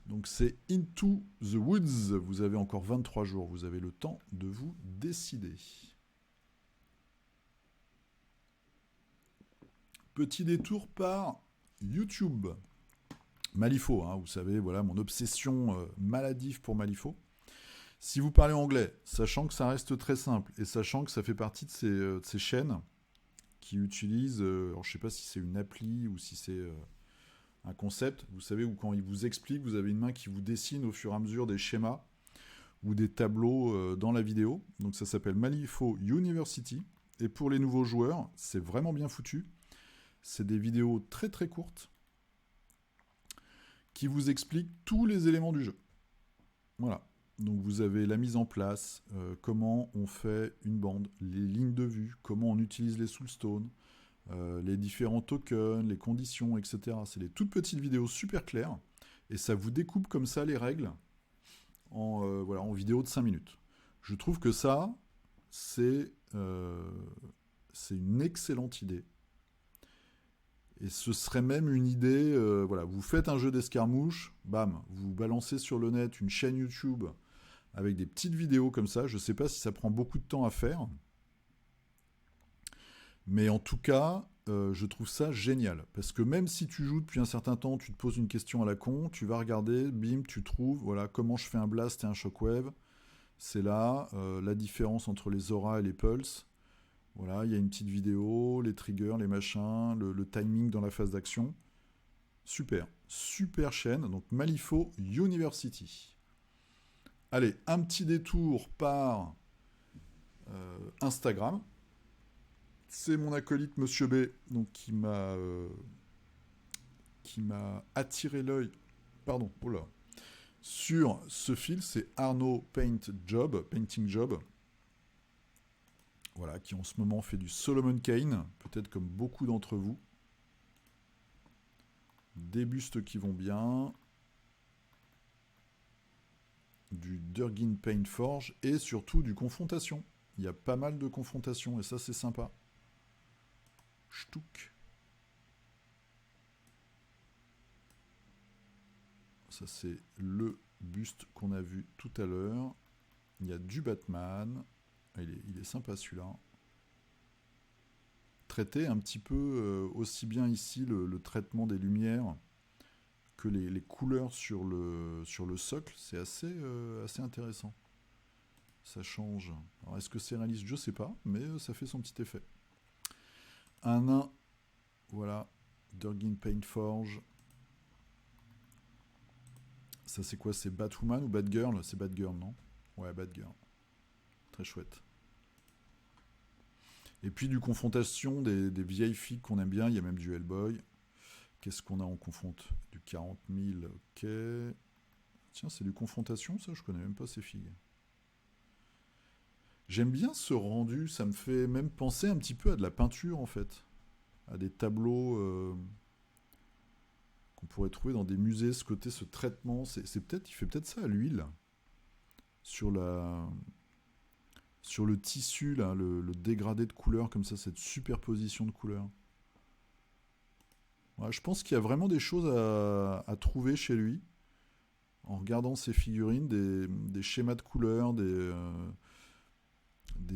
B: Donc c'est Into the Woods. Vous avez encore 23 jours. Vous avez le temps de vous décider. Petit détour par YouTube. Malifaux, hein, vous savez, voilà mon obsession maladive pour Malifaux. Si vous parlez anglais, sachant que ça reste très simple et sachant que ça fait partie de ces chaînes qui utilisent, alors je sais pas si c'est une appli ou si c'est un concept, vous savez, où quand il vous explique, vous avez une main qui vous dessine au fur et à mesure des schémas ou des tableaux dans la vidéo. Donc ça s'appelle Malifaux University. Et pour les nouveaux joueurs, c'est vraiment bien foutu. C'est des vidéos très très courtes qui vous expliquent tous les éléments du jeu. Voilà. Donc vous avez la mise en place, comment on fait une bande, les lignes de vue, comment on utilise les soulstones, les différents tokens, les conditions, etc. C'est des toutes petites vidéos super claires, et ça vous découpe comme ça les règles en vidéo de 5 minutes. Je trouve que ça, c'est une excellente idée. Et ce serait même une idée, voilà, vous faites un jeu d'escarmouche, bam, vous balancez sur le net une chaîne YouTube avec des petites vidéos comme ça. Je ne sais pas si ça prend beaucoup de temps à faire. Mais en tout cas, je trouve ça génial. Parce que même si tu joues depuis un certain temps, tu te poses une question à la con, tu vas regarder, bim, tu trouves, voilà, comment je fais un blast et un shockwave. C'est là, la différence entre les auras et les pulses. Voilà, il y a une petite vidéo, les triggers, les machins, le timing dans la phase d'action. Super, super chaîne. Donc Malifaux University. Allez, un petit détour par Instagram. C'est mon acolyte Monsieur B, donc qui m'a attiré l'œil. Pardon, oh là. Sur ce fil, c'est Arnaud Painting Job. Voilà, qui en ce moment fait du Solomon Kane, peut-être comme beaucoup d'entre vous. Des bustes qui vont bien. Du Durgin Paint Forge et surtout du confrontation. Il y a pas mal de confrontations et ça c'est sympa. Ch'touk. Ça c'est le buste qu'on a vu tout à l'heure. Il y a du Batman. Il est sympa celui-là. Traité un petit peu aussi bien ici le traitement des lumières que les couleurs sur le socle. C'est assez intéressant. Ça change. Alors est-ce que c'est réaliste? Je sais pas, mais ça fait son petit effet. Un nain, voilà, Durgin Paint Forge. Ça c'est quoi? C'est Batwoman ou Batgirl? C'est Batgirl, non? Ouais, Batgirl. Très chouette. Et puis du confrontation des vieilles filles qu'on aime bien, il y a même du Hellboy. Qu'est-ce qu'on a en confronte? Du 40 000, ok. Tiens, c'est du confrontation, ça, je connais même pas ces filles. J'aime bien ce rendu, ça me fait même penser un petit peu à de la peinture en fait. À des tableaux qu'on pourrait trouver dans des musées, ce côté, ce traitement. Il fait peut-être ça à l'huile. Sur le tissu, là, le dégradé de couleurs, comme ça, cette superposition de couleurs. Ouais, je pense qu'il y a vraiment des choses à trouver chez lui. En regardant ses figurines, des schémas de couleurs, des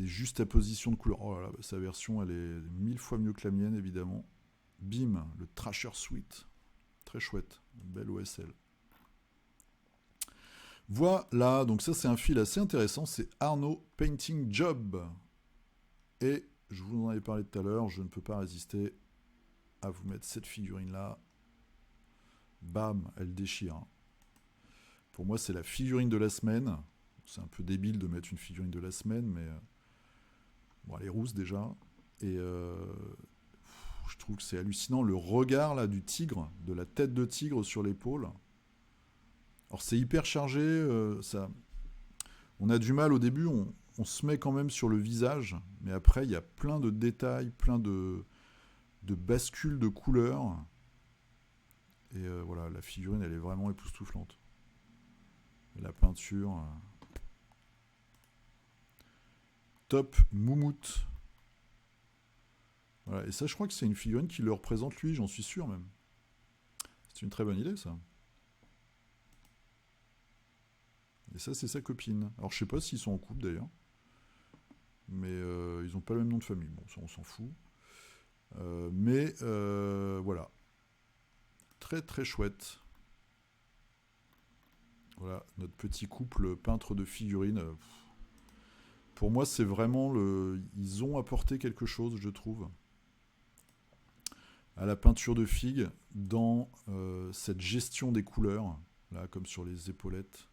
B: juxtapositions de couleurs. Oh là là, sa version, elle est 1000 fois mieux que la mienne, évidemment. Bim, le Trasher Suite. Très chouette, une belle OSL. Voilà, donc ça c'est un fil assez intéressant, c'est Arnaud Painting Job. Et je vous en avais parlé tout à l'heure, je ne peux pas résister à vous mettre cette figurine-là. Bam, elle déchire. Pour moi, c'est la figurine de la semaine. C'est un peu débile de mettre une figurine de la semaine, mais bon, elle est rousse déjà. Et je trouve que c'est hallucinant le regard là du tigre, de la tête de tigre sur l'épaule. Alors c'est hyper chargé, ça. On a du mal au début, on se met quand même sur le visage, mais après il y a plein de détails, plein de bascules de couleurs. Et voilà, la figurine elle est vraiment époustouflante. Et la peinture. Top Moumout. Voilà, et ça je crois que c'est une figurine qui le représente lui, j'en suis sûr même. C'est une très bonne idée ça. Et ça, c'est sa copine. Alors, je sais pas s'ils sont en couple d'ailleurs. Mais ils n'ont pas le même nom de famille. Bon, ça, on s'en fout. Mais voilà. Très, très chouette. Voilà, notre petit couple peintre de figurines. Pour moi, c'est vraiment le. Ils ont apporté quelque chose, je trouve, à la peinture de figues dans cette gestion des couleurs. Là, comme sur les épaulettes.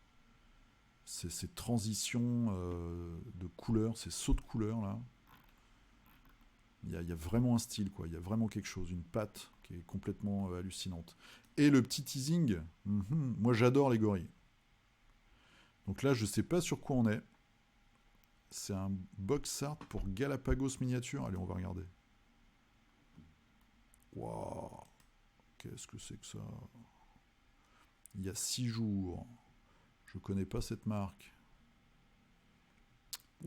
B: Ces transitions de couleurs, ces sauts de couleurs là, il y a vraiment un style quoi, il y a vraiment quelque chose, une patte qui est complètement hallucinante. Et le petit teasing, moi j'adore les gorilles. Donc là je sais pas sur quoi on est. C'est un box art pour Galapagos miniature. Allez on va regarder. Waouh, qu'est-ce que c'est que ça? Il y a 6 jours. Je connais pas cette marque.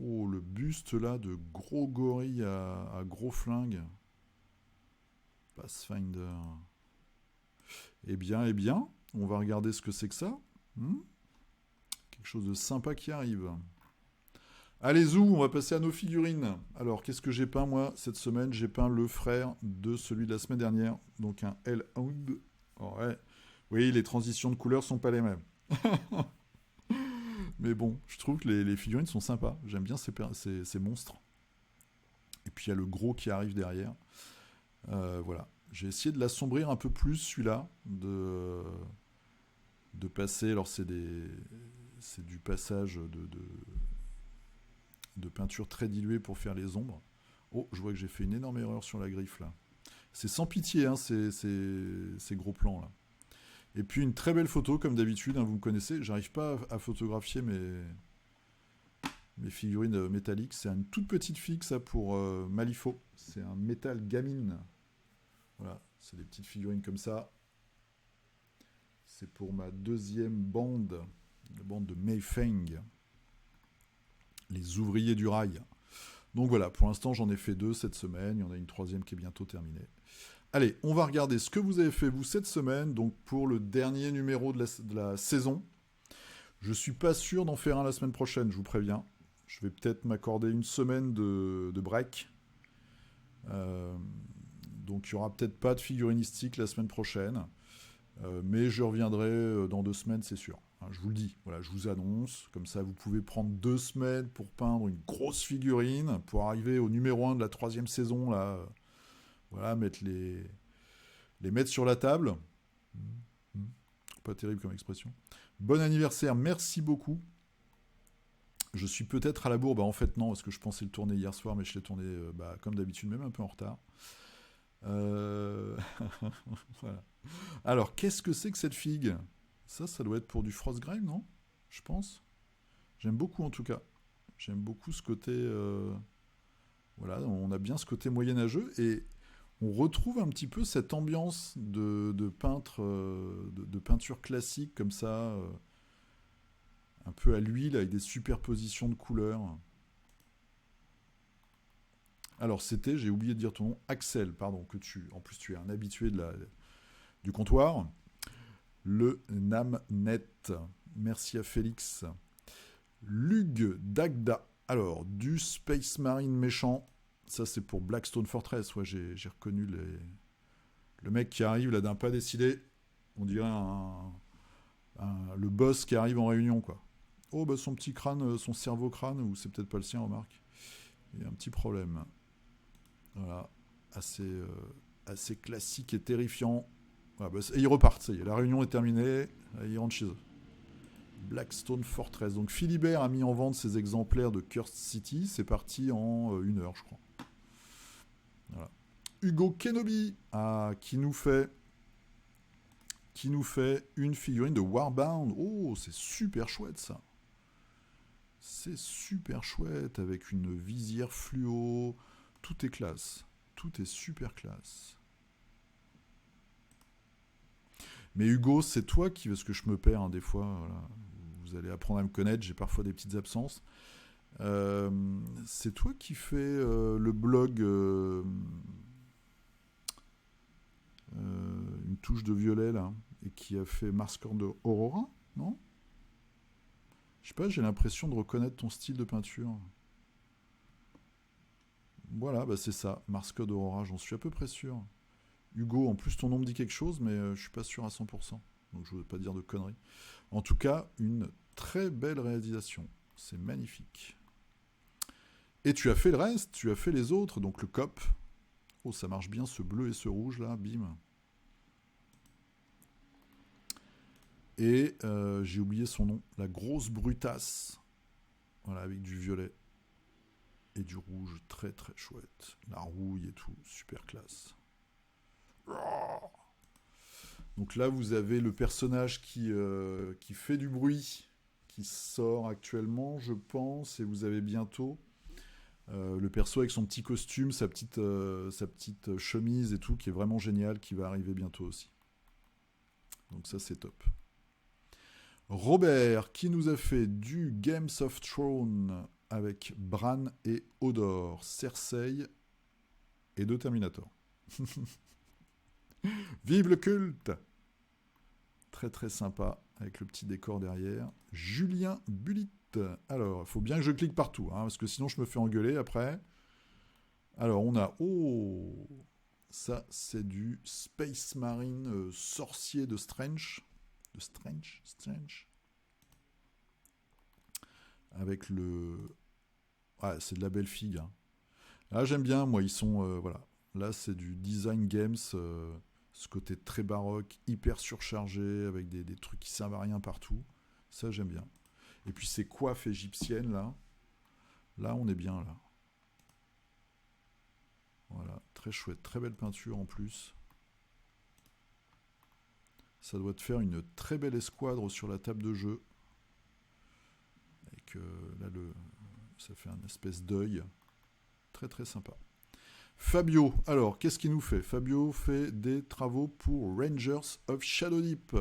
B: Oh, le buste là de gros gorille à gros flingue. Pathfinder. Eh bien, on va regarder ce que c'est que ça. Quelque quelque chose de sympa qui arrive. Allez, zou, on va passer à nos figurines. Alors, qu'est-ce que j'ai peint, moi, cette semaine? J'ai peint le frère de celui de la semaine dernière, donc un L-Hound. Ouais. Oui, les transitions de couleurs sont pas les mêmes. Mais bon, je trouve que les figurines sont sympas. J'aime bien ces monstres. Et puis, il y a le gros qui arrive derrière. Voilà. J'ai essayé de l'assombrir un peu plus, celui-là, de passer. Alors, c'est du passage de peinture très diluée pour faire les ombres. Oh, je vois que j'ai fait une énorme erreur sur la griffe, là. C'est sans pitié, hein, ces gros plans, là. Et puis, une très belle photo, comme d'habitude, hein, vous me connaissez. J'arrive pas à photographier mes figurines métalliques. C'est une toute petite figue, ça, pour Malifaux. C'est un métal gamine. Voilà, c'est des petites figurines comme ça. C'est pour ma deuxième bande, la bande de Mei Feng, les ouvriers du rail. Donc voilà, pour l'instant j'en ai fait 2 cette semaine, il y en a une troisième qui est bientôt terminée. Allez, on va regarder ce que vous avez fait vous cette semaine, donc pour le dernier numéro de la saison. Je suis pas sûr d'en faire un la semaine prochaine, je vous préviens. Je vais peut-être m'accorder une semaine de break. Donc il n'y aura peut-être pas de figurinistique la semaine prochaine. Mais je reviendrai dans 2 semaines, c'est sûr. Hein, je vous le dis, voilà, je vous annonce. Comme ça, vous pouvez prendre 2 semaines pour peindre une grosse figurine, pour arriver au numéro 1 de la 3e saison, là. Voilà, les mettre sur la table. Pas terrible comme expression. Bon anniversaire, merci beaucoup. Je suis peut-être à la bourre. Bah, en fait, non, parce que je pensais le tourner hier soir, mais je l'ai tourné comme d'habitude, même un peu en retard. Voilà. Alors, qu'est-ce que c'est que cette figue? Ça doit être pour du Frostgrave, non? Je pense. J'aime beaucoup, en tout cas. J'aime beaucoup ce côté... Voilà, on a bien ce côté moyenâgeux, et on retrouve un petit peu cette ambiance de peintre, de peinture classique, comme ça, un peu à l'huile, avec des superpositions de couleurs. Alors, c'était, j'ai oublié de dire ton nom, Axel, pardon, en plus tu es un habitué du comptoir. Le Namnet. Merci à Félix. Lug Dagda. Alors, du Space Marine méchant. Ça, c'est pour Blackstone Fortress. Ouais, j'ai reconnu le mec qui arrive là d'un pas décidé. On dirait le boss qui arrive en réunion, quoi. Oh, bah son petit crâne, son cerveau crâne, ou c'est peut-être pas le sien, remarque. Il y a un petit problème. Voilà. Assez classique et terrifiant. Voilà, bah, et ils repartent, ça y est, la réunion est terminée, ils rentrent chez eux. Blackstone Fortress. Donc Philibert a mis en vente ses exemplaires de Cursed City, c'est parti en 1 heure, je crois. Voilà. Hugo Kenobi, qui nous fait une figurine de Warbound. Oh, c'est super chouette, ça. C'est super chouette, avec une visière fluo. Tout est classe. Tout est super classe. Mais Hugo, c'est toi qui... Parce que je me perds, hein, des fois. Voilà. Vous allez apprendre à me connaître. J'ai parfois des petites absences. C'est toi qui fais le blog... une touche de violet, là. Et qui a fait Marqueur de Aurora, non? Je sais pas, j'ai l'impression de reconnaître ton style de peinture. Voilà, bah c'est ça. Marqueur d'Aurora, j'en suis à peu près sûr. Hugo, en plus ton nom me dit quelque chose, mais je suis pas sûr à 100%. Donc je ne veux pas dire de conneries. En tout cas, une très belle réalisation. C'est magnifique. Et tu as fait le reste, tu as fait les autres, donc le COP. Oh, ça marche bien, ce bleu et ce rouge là, bim. Et j'ai oublié son nom, la grosse brutasse. Voilà, avec du violet. Et du rouge, très très chouette. La rouille et tout, super classe. Donc là, vous avez le personnage qui fait du bruit, qui sort actuellement, je pense, et vous avez bientôt le perso avec son petit costume, sa petite chemise et tout, qui est vraiment génial, qui va arriver bientôt aussi. Donc ça, c'est top. Robert, qui nous a fait du Games of Thrones avec Bran et Hodor, Cersei et 2 Terminator. Vive le culte! Très très sympa, avec le petit décor derrière. Julien Bulit. Alors, il faut bien que je clique partout, hein, parce que sinon je me fais engueuler après. Alors, on a... Oh, ça, c'est du Space Marine sorcier de Strange. De Strange. Avec le... Ah, c'est de la belle figue. Hein. Là, j'aime bien, moi, ils sont... voilà. Là, c'est du design games, ce côté très baroque, hyper surchargé, avec des trucs qui servent à rien partout. Ça, j'aime bien. Et puis, ces coiffes égyptiennes, là. Là, on est bien, là. Voilà, très chouette, très belle peinture en plus. Ça doit te faire une très belle escouadre sur la table de jeu. Avec là, ça fait un espèce d'œil. Très très sympa. Fabio, alors qu'est-ce qu'il nous fait? Fabio fait des travaux pour Rangers of Shadow Deep.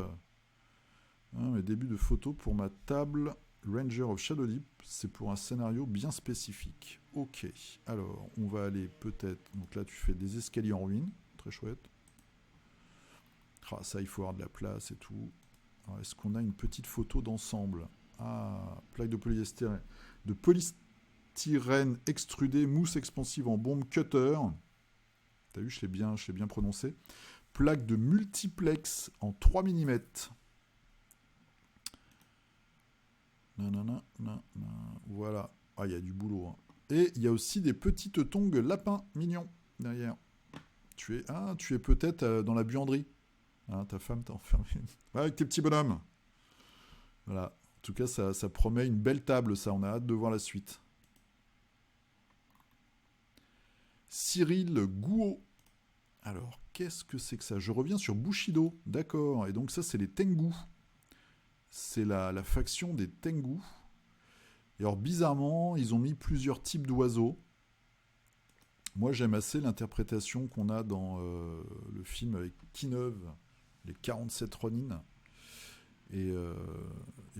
B: Mes débuts de photos pour ma table Ranger of Shadow Deep, c'est pour un scénario bien spécifique. Ok, alors on va aller peut-être... Donc là tu fais des escaliers en ruine, très chouette. Ah, ça il faut avoir de la place et tout. Alors, est-ce qu'on a une petite photo d'ensemble? Ah, plaque de polystyrène extrudée, mousse expansive en bombe cutter. T'as vu, je l'ai bien prononcé. Plaque de multiplex en 3 mm. Voilà. Ah, il y a du boulot. Hein. Et il y a aussi des petites tongs lapins mignons derrière. Tu es peut-être dans la buanderie. Hein, ta femme t'a enfermé. Ouais, avec tes petits bonhommes. Voilà. En tout cas, ça promet une belle table, ça. On a hâte de voir la suite. Cyril Gouault. Alors, qu'est-ce que c'est que ça? Je reviens sur Bushido. D'accord. Et donc, ça, c'est les Tengu. C'est la faction des Tengu. Et alors, bizarrement, ils ont mis plusieurs types d'oiseaux. Moi, j'aime assez l'interprétation qu'on a dans le film avec Kineuve, les 47 Ronin. Et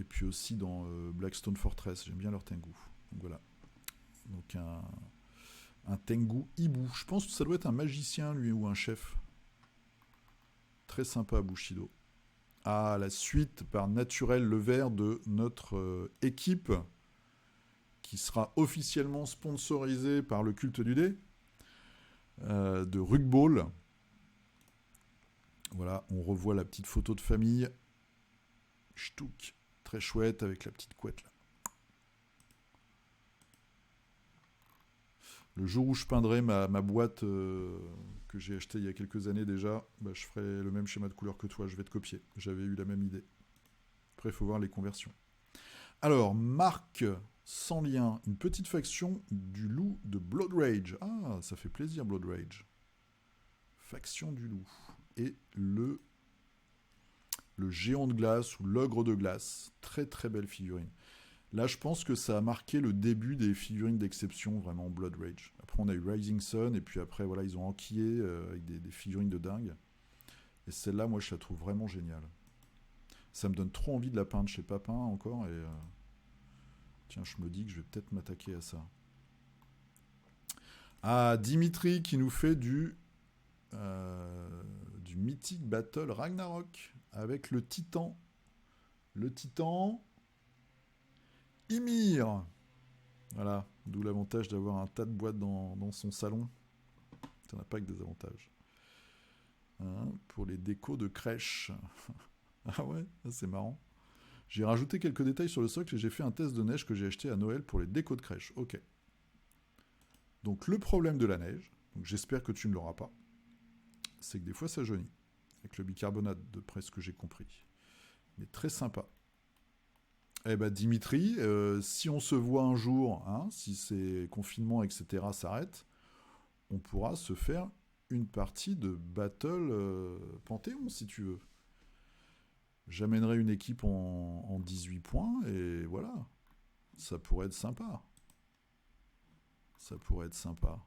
B: puis aussi dans Blackstone Fortress. J'aime bien leur Tengu. Donc voilà. Donc un Tengu hibou. Je pense que ça doit être un magicien, lui, ou un chef. Très sympa, Bushido. Ah, la suite par Naturel Levert de notre équipe qui sera officiellement sponsorisée par le culte du dé de Rugball. Voilà, on revoit la petite photo de famille. Ch'touk, très chouette avec la petite couette là. Le jour où je peindrai ma boîte que j'ai achetée il y a quelques années déjà, bah, je ferai le même schéma de couleur que toi, je vais te copier. J'avais eu la même idée. Après, il faut voir les conversions. Alors, Marc, sans lien, une petite faction du loup de Blood Rage. Ah, ça fait plaisir, Blood Rage. Faction du loup. Et le géant de glace ou l'ogre de glace. Très très belle figurine. Là, je pense que ça a marqué le début des figurines d'exception, vraiment, Blood Rage. Après, on a eu Rising Sun, et puis après, voilà, ils ont enquillé avec des figurines de dingue. Et celle-là, moi, je la trouve vraiment géniale. Ça me donne trop envie de la peindre chez Papin encore, et... tiens, je me dis que je vais peut-être m'attaquer à ça. Ah, Dimitri qui nous fait du Mythic Battle Ragnarok, avec le titan. Le titan... Ymir. Voilà, d'où l'avantage d'avoir un tas de boîtes dans son salon. Ça n'a pas que des avantages. Hein, pour les décos de crèche. Ah ouais, c'est marrant. J'ai rajouté quelques détails sur le socle et j'ai fait un test de neige que j'ai acheté à Noël pour les décos de crèche. Ok. Donc le problème de la neige, donc j'espère que tu ne l'auras pas, c'est que des fois ça jaunit. Avec le bicarbonate, d'après ce que j'ai compris. Mais très sympa. Eh ben Dimitri, si on se voit un jour, hein, si ces confinements, etc. s'arrêtent, on pourra se faire une partie de Battle Panthéon, si tu veux. J'amènerai une équipe en 18 points, et voilà. Ça pourrait être sympa. Ça pourrait être sympa.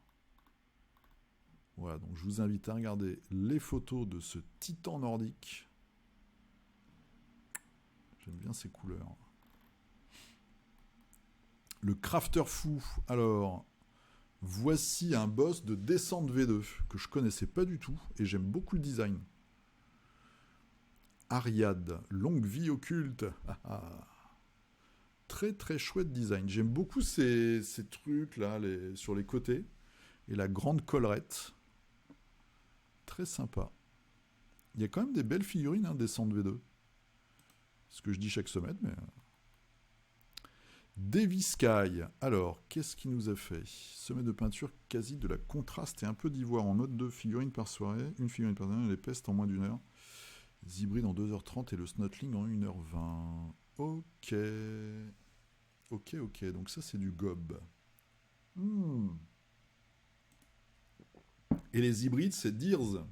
B: Voilà, donc je vous invite à regarder les photos de ce titan nordique. J'aime bien ces couleurs. Le crafter fou. Alors, voici un boss de descente V2 que je connaissais pas du tout et j'aime beaucoup le design. Ariad, longue vie occulte. Ah, ah. Très très chouette design. J'aime beaucoup ces trucs là sur les côtés. Et la grande collerette. Très sympa. Il y a quand même des belles figurines, hein, Descente V2. Ce que je dis chaque semaine, mais... Davy Sky. Alors, qu'est-ce qu'il nous a fait? Sommet de peinture quasi de la contraste et un peu d'ivoire en mode de figurines par soirée. Une figurine par soirée, les pestes en moins d'1 heure. Les hybrides en 2h30 et le snotling en 1h20. Ok. Ok. Donc ça, c'est du gob. Et les hybrides, c'est Deers.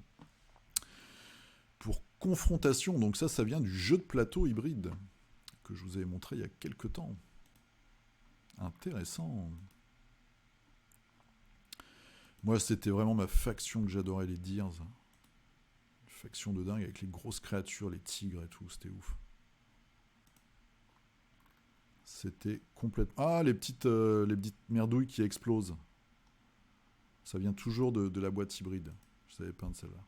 B: Pour confrontation, donc ça vient du jeu de plateau hybride que je vous avais montré il y a quelques temps. Intéressant. Moi, c'était vraiment ma faction que j'adorais, les Deers. Une faction de dingue avec les grosses créatures, les tigres et tout, c'était ouf. C'était complètement... Ah, les petites merdouilles qui explosent. Ça vient toujours de la boîte hybride. Je savais peindre celle-là.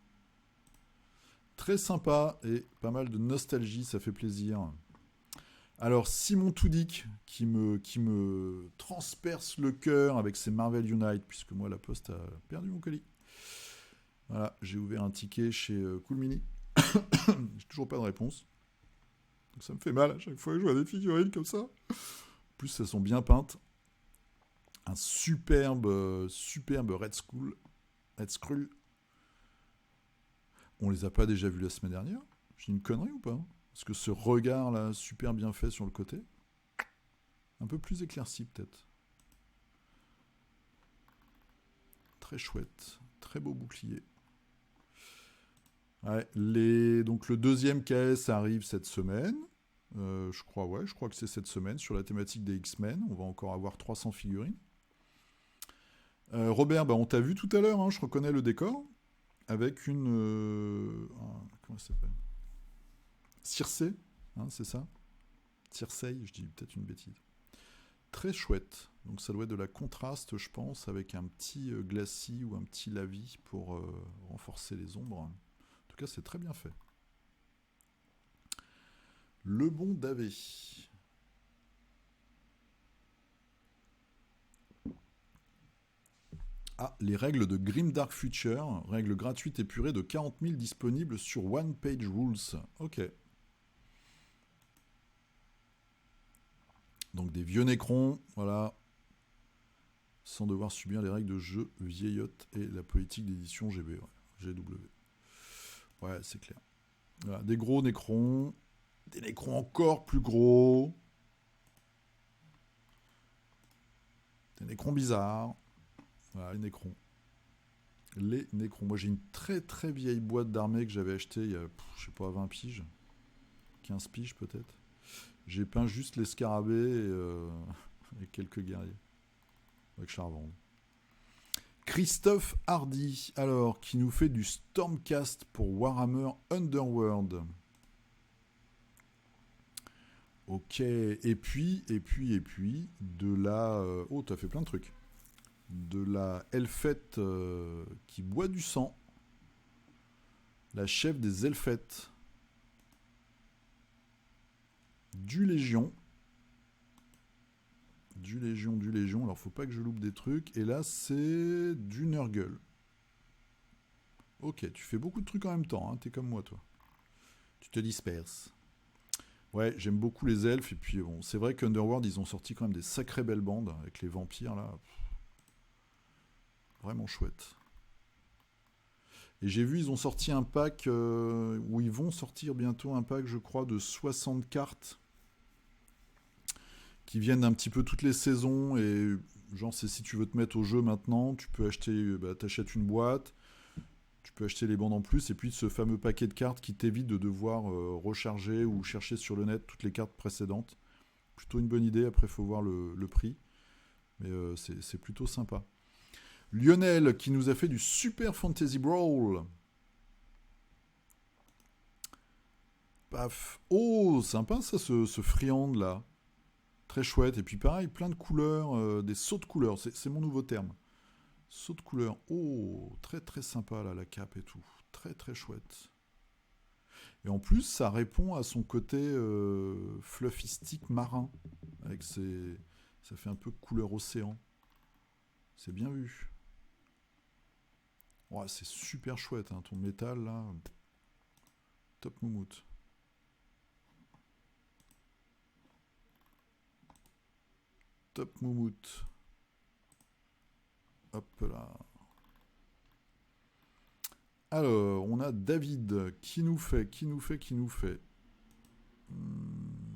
B: Très sympa et pas mal de nostalgie, ça fait plaisir. Alors, Simon Toudic qui me transperce le cœur avec ses Marvel Unite, puisque moi, la Poste a perdu mon colis. Voilà, j'ai ouvert un ticket chez Cool Mini. J'ai toujours pas de réponse. Donc ça me fait mal à chaque fois que je vois des figurines comme ça. En plus, elles sont bien peintes. Un superbe Red Skrull. On les a pas déjà vus la semaine dernière? J'ai une connerie ou pas? Parce que ce regard là, super bien fait sur le côté, un peu plus éclairci peut-être. Très chouette, très beau bouclier. Ouais, donc le deuxième KS arrive cette semaine. Je crois que c'est cette semaine sur la thématique des X-Men. On va encore avoir 300 figurines. Robert, on t'a vu tout à l'heure, hein, je reconnais le décor. Avec une... comment ça s'appelle? Circé, hein, c'est ça? Circei, je dis peut-être une bêtise. Très chouette. Donc ça doit être de la contraste, je pense, avec un petit glacis ou un petit lavis pour renforcer les ombres. En tout cas, c'est très bien fait. Le bon Davé. Ah, les règles de Grim Dark Future, règles gratuites épurées de 40 000 disponibles sur One Page Rules. Ok. Donc des vieux Nécrons, voilà, sans devoir subir les règles de jeu vieillotte et la politique d'édition GB, GW. Ouais, c'est clair. Voilà, des gros Nécrons, des Nécrons encore plus gros, des Nécrons bizarres. Voilà, les Nécrons. Les Nécrons. Moi, j'ai une très très vieille boîte d'armée que j'avais achetée il y a, je sais pas, 20 piges. 15 piges peut-être. J'ai peint juste les scarabées et quelques guerriers. Avec Charvande. Christophe Hardy, alors, qui nous fait du Stormcast pour Warhammer Underworld. Ok, et puis, de la... oh, t'as fait plein de trucs. De la Elfette qui boit du sang. La chef des Elfettes. Du Légion. Alors, faut pas que je loupe des trucs. Et là, c'est du Nurgle. Ok, tu fais beaucoup de trucs en même temps. Hein. T'es comme moi, toi. Tu te disperses. Ouais, j'aime beaucoup les elfes. Et puis, bon, c'est vrai qu'Underworld, ils ont sorti quand même des sacrées belles bandes avec les vampires, là. Vraiment chouette. Et j'ai vu, ils ont sorti un pack, où ils vont sortir bientôt un pack, je crois, de 60 cartes qui viennent un petit peu toutes les saisons. Et genre, c'est si tu veux te mettre au jeu maintenant, tu peux acheter, t'achètes une boîte, tu peux acheter les bandes en plus, et puis ce fameux paquet de cartes qui t'évite de devoir recharger ou chercher sur le net toutes les cartes précédentes. Plutôt une bonne idée, après il faut voir le prix. Mais c'est plutôt sympa. Lionel qui nous a fait du Super Fantasy Brawl. Paf. Oh, sympa ça, ce Freehand là. Très chouette. Et puis pareil, plein de couleurs, des sauts de couleurs. C'est mon nouveau terme. Saut de couleurs. Oh, très très sympa là, la cape et tout. Très très chouette. Et en plus, ça répond à son côté fluffistique marin. Ça fait un peu couleur océan. C'est bien vu. Ouais, c'est super chouette, hein, ton métal là. Top moumoute. Top moumoute. Hop là. Alors, on a David qui nous fait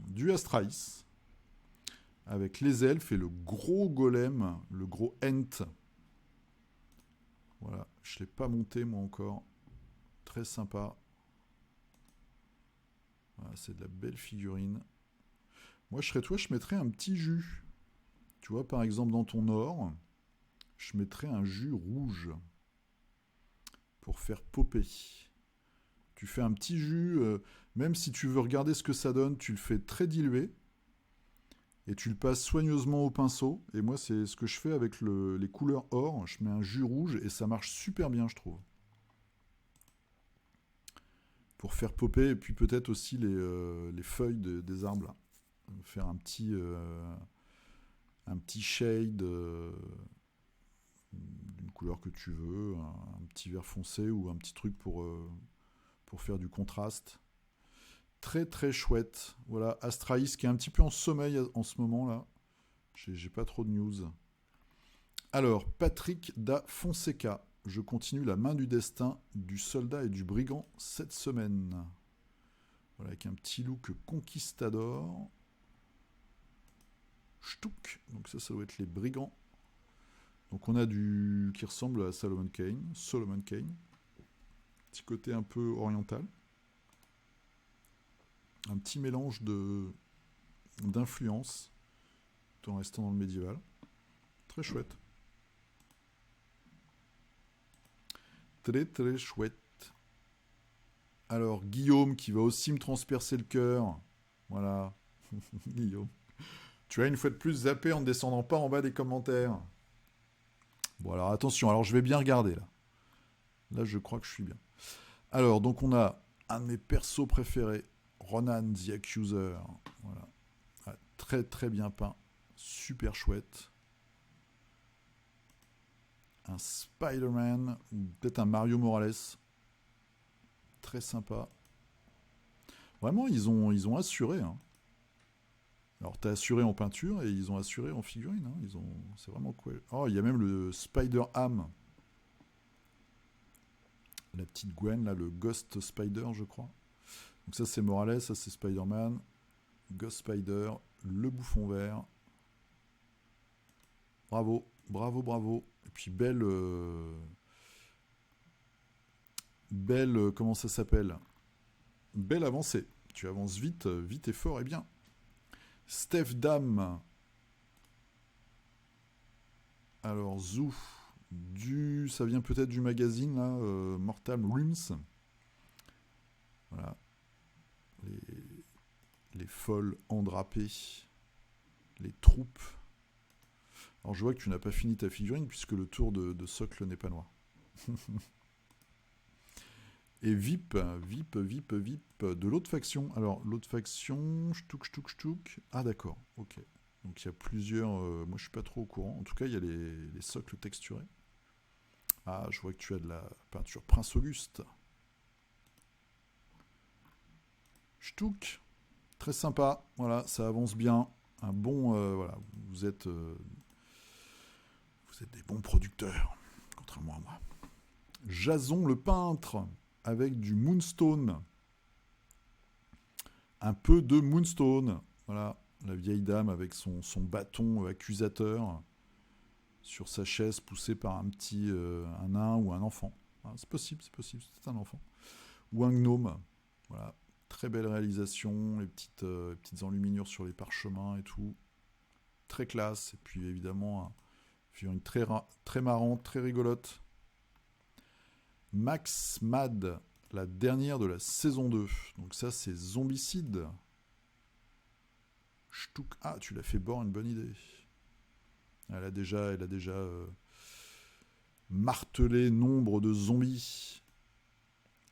B: du Astralis avec les elfes et le gros golem, le gros Ent. Voilà, je ne l'ai pas monté moi encore. Très sympa. Voilà, c'est de la belle figurine. Moi, je serais toi, je mettrais un petit jus. Tu vois, par exemple, dans ton or, je mettrais un jus rouge pour faire popper. Tu fais un petit jus, même si tu veux regarder ce que ça donne, tu le fais très dilué et tu le passes soigneusement au pinceau. Et moi, c'est ce que je fais avec les couleurs or. Je mets un jus rouge et ça marche super bien, je trouve. Pour faire popper, et puis peut-être aussi les feuilles des arbres. Là. Faire un petit shade d'une couleur que tu veux, un petit vert foncé ou un petit truc pour faire du contraste. Très très chouette. Voilà, Astralis qui est un petit peu en sommeil en ce moment là. J'ai pas trop de news. Alors, Patrick da Fonseca. Je continue la main du destin du soldat et du brigand cette semaine. Voilà, avec un petit look conquistador. Ch'touk. Donc ça doit être les brigands. Donc on a du qui ressemble à Solomon Kane. Petit côté un peu oriental. Un petit mélange d'influence tout en restant dans le médiéval. Très chouette. Très très chouette. Alors Guillaume qui va aussi me transpercer le cœur. Voilà. Guillaume. Tu as une fois de plus zappé en ne descendant pas en bas des commentaires. Bon alors attention, alors je vais bien regarder là. Là je crois que je suis bien. Alors donc on a un de mes persos préférés, Ronan the Accuser. Voilà. Ah, très très bien peint. Super chouette. Un Spider-Man, ou peut-être un Mario Morales. Très sympa. Vraiment, ils ont assuré. Hein. Alors, t'as assuré en peinture et ils ont assuré en figurine. Hein. C'est vraiment cool. Oh, il y a même le Spider-Ham. La petite Gwen, là, le Ghost Spider, je crois. Donc ça, c'est Morales, ça, c'est Spider-Man. Ghost Spider, le bouffon vert. Bravo, bravo, bravo. Et puis, belle, comment ça s'appelle? Belle avancée. Tu avances vite, vite et fort et bien. Steph Dam. Alors, Zou. Ça vient peut-être du magazine, là, Mortal Rims. Voilà. Les folles endrapées. Les troupes. Alors, je vois que tu n'as pas fini ta figurine, puisque le tour de socle n'est pas noir. Et VIP de l'autre faction. Alors, l'autre faction, ch'touk. Ah, d'accord, ok. Donc, il y a plusieurs... moi, je suis pas trop au courant. En tout cas, il y a les socles texturés. Ah, je vois que tu as de la peinture Prince Auguste. Ch'touk. Très sympa. Voilà, ça avance bien. Un bon... voilà, vous êtes des bons producteurs, contrairement à moi. Jason le peintre, avec du Moonstone. Un peu de Moonstone. Voilà, la vieille dame avec son bâton accusateur sur sa chaise poussée par un nain ou un enfant. Ah, c'est possible, c'est un enfant. Ou un gnome. Voilà, très belle réalisation, les petites enluminures sur les parchemins et tout. Très classe. Et puis évidemment, figurine très marrante, très rigolote. Max Mad, la dernière de la saison 2. Donc ça, c'est Zombicide. Ch'touk. Ah, tu l'as fait bord, une bonne idée. Elle a déjà martelé nombre de zombies.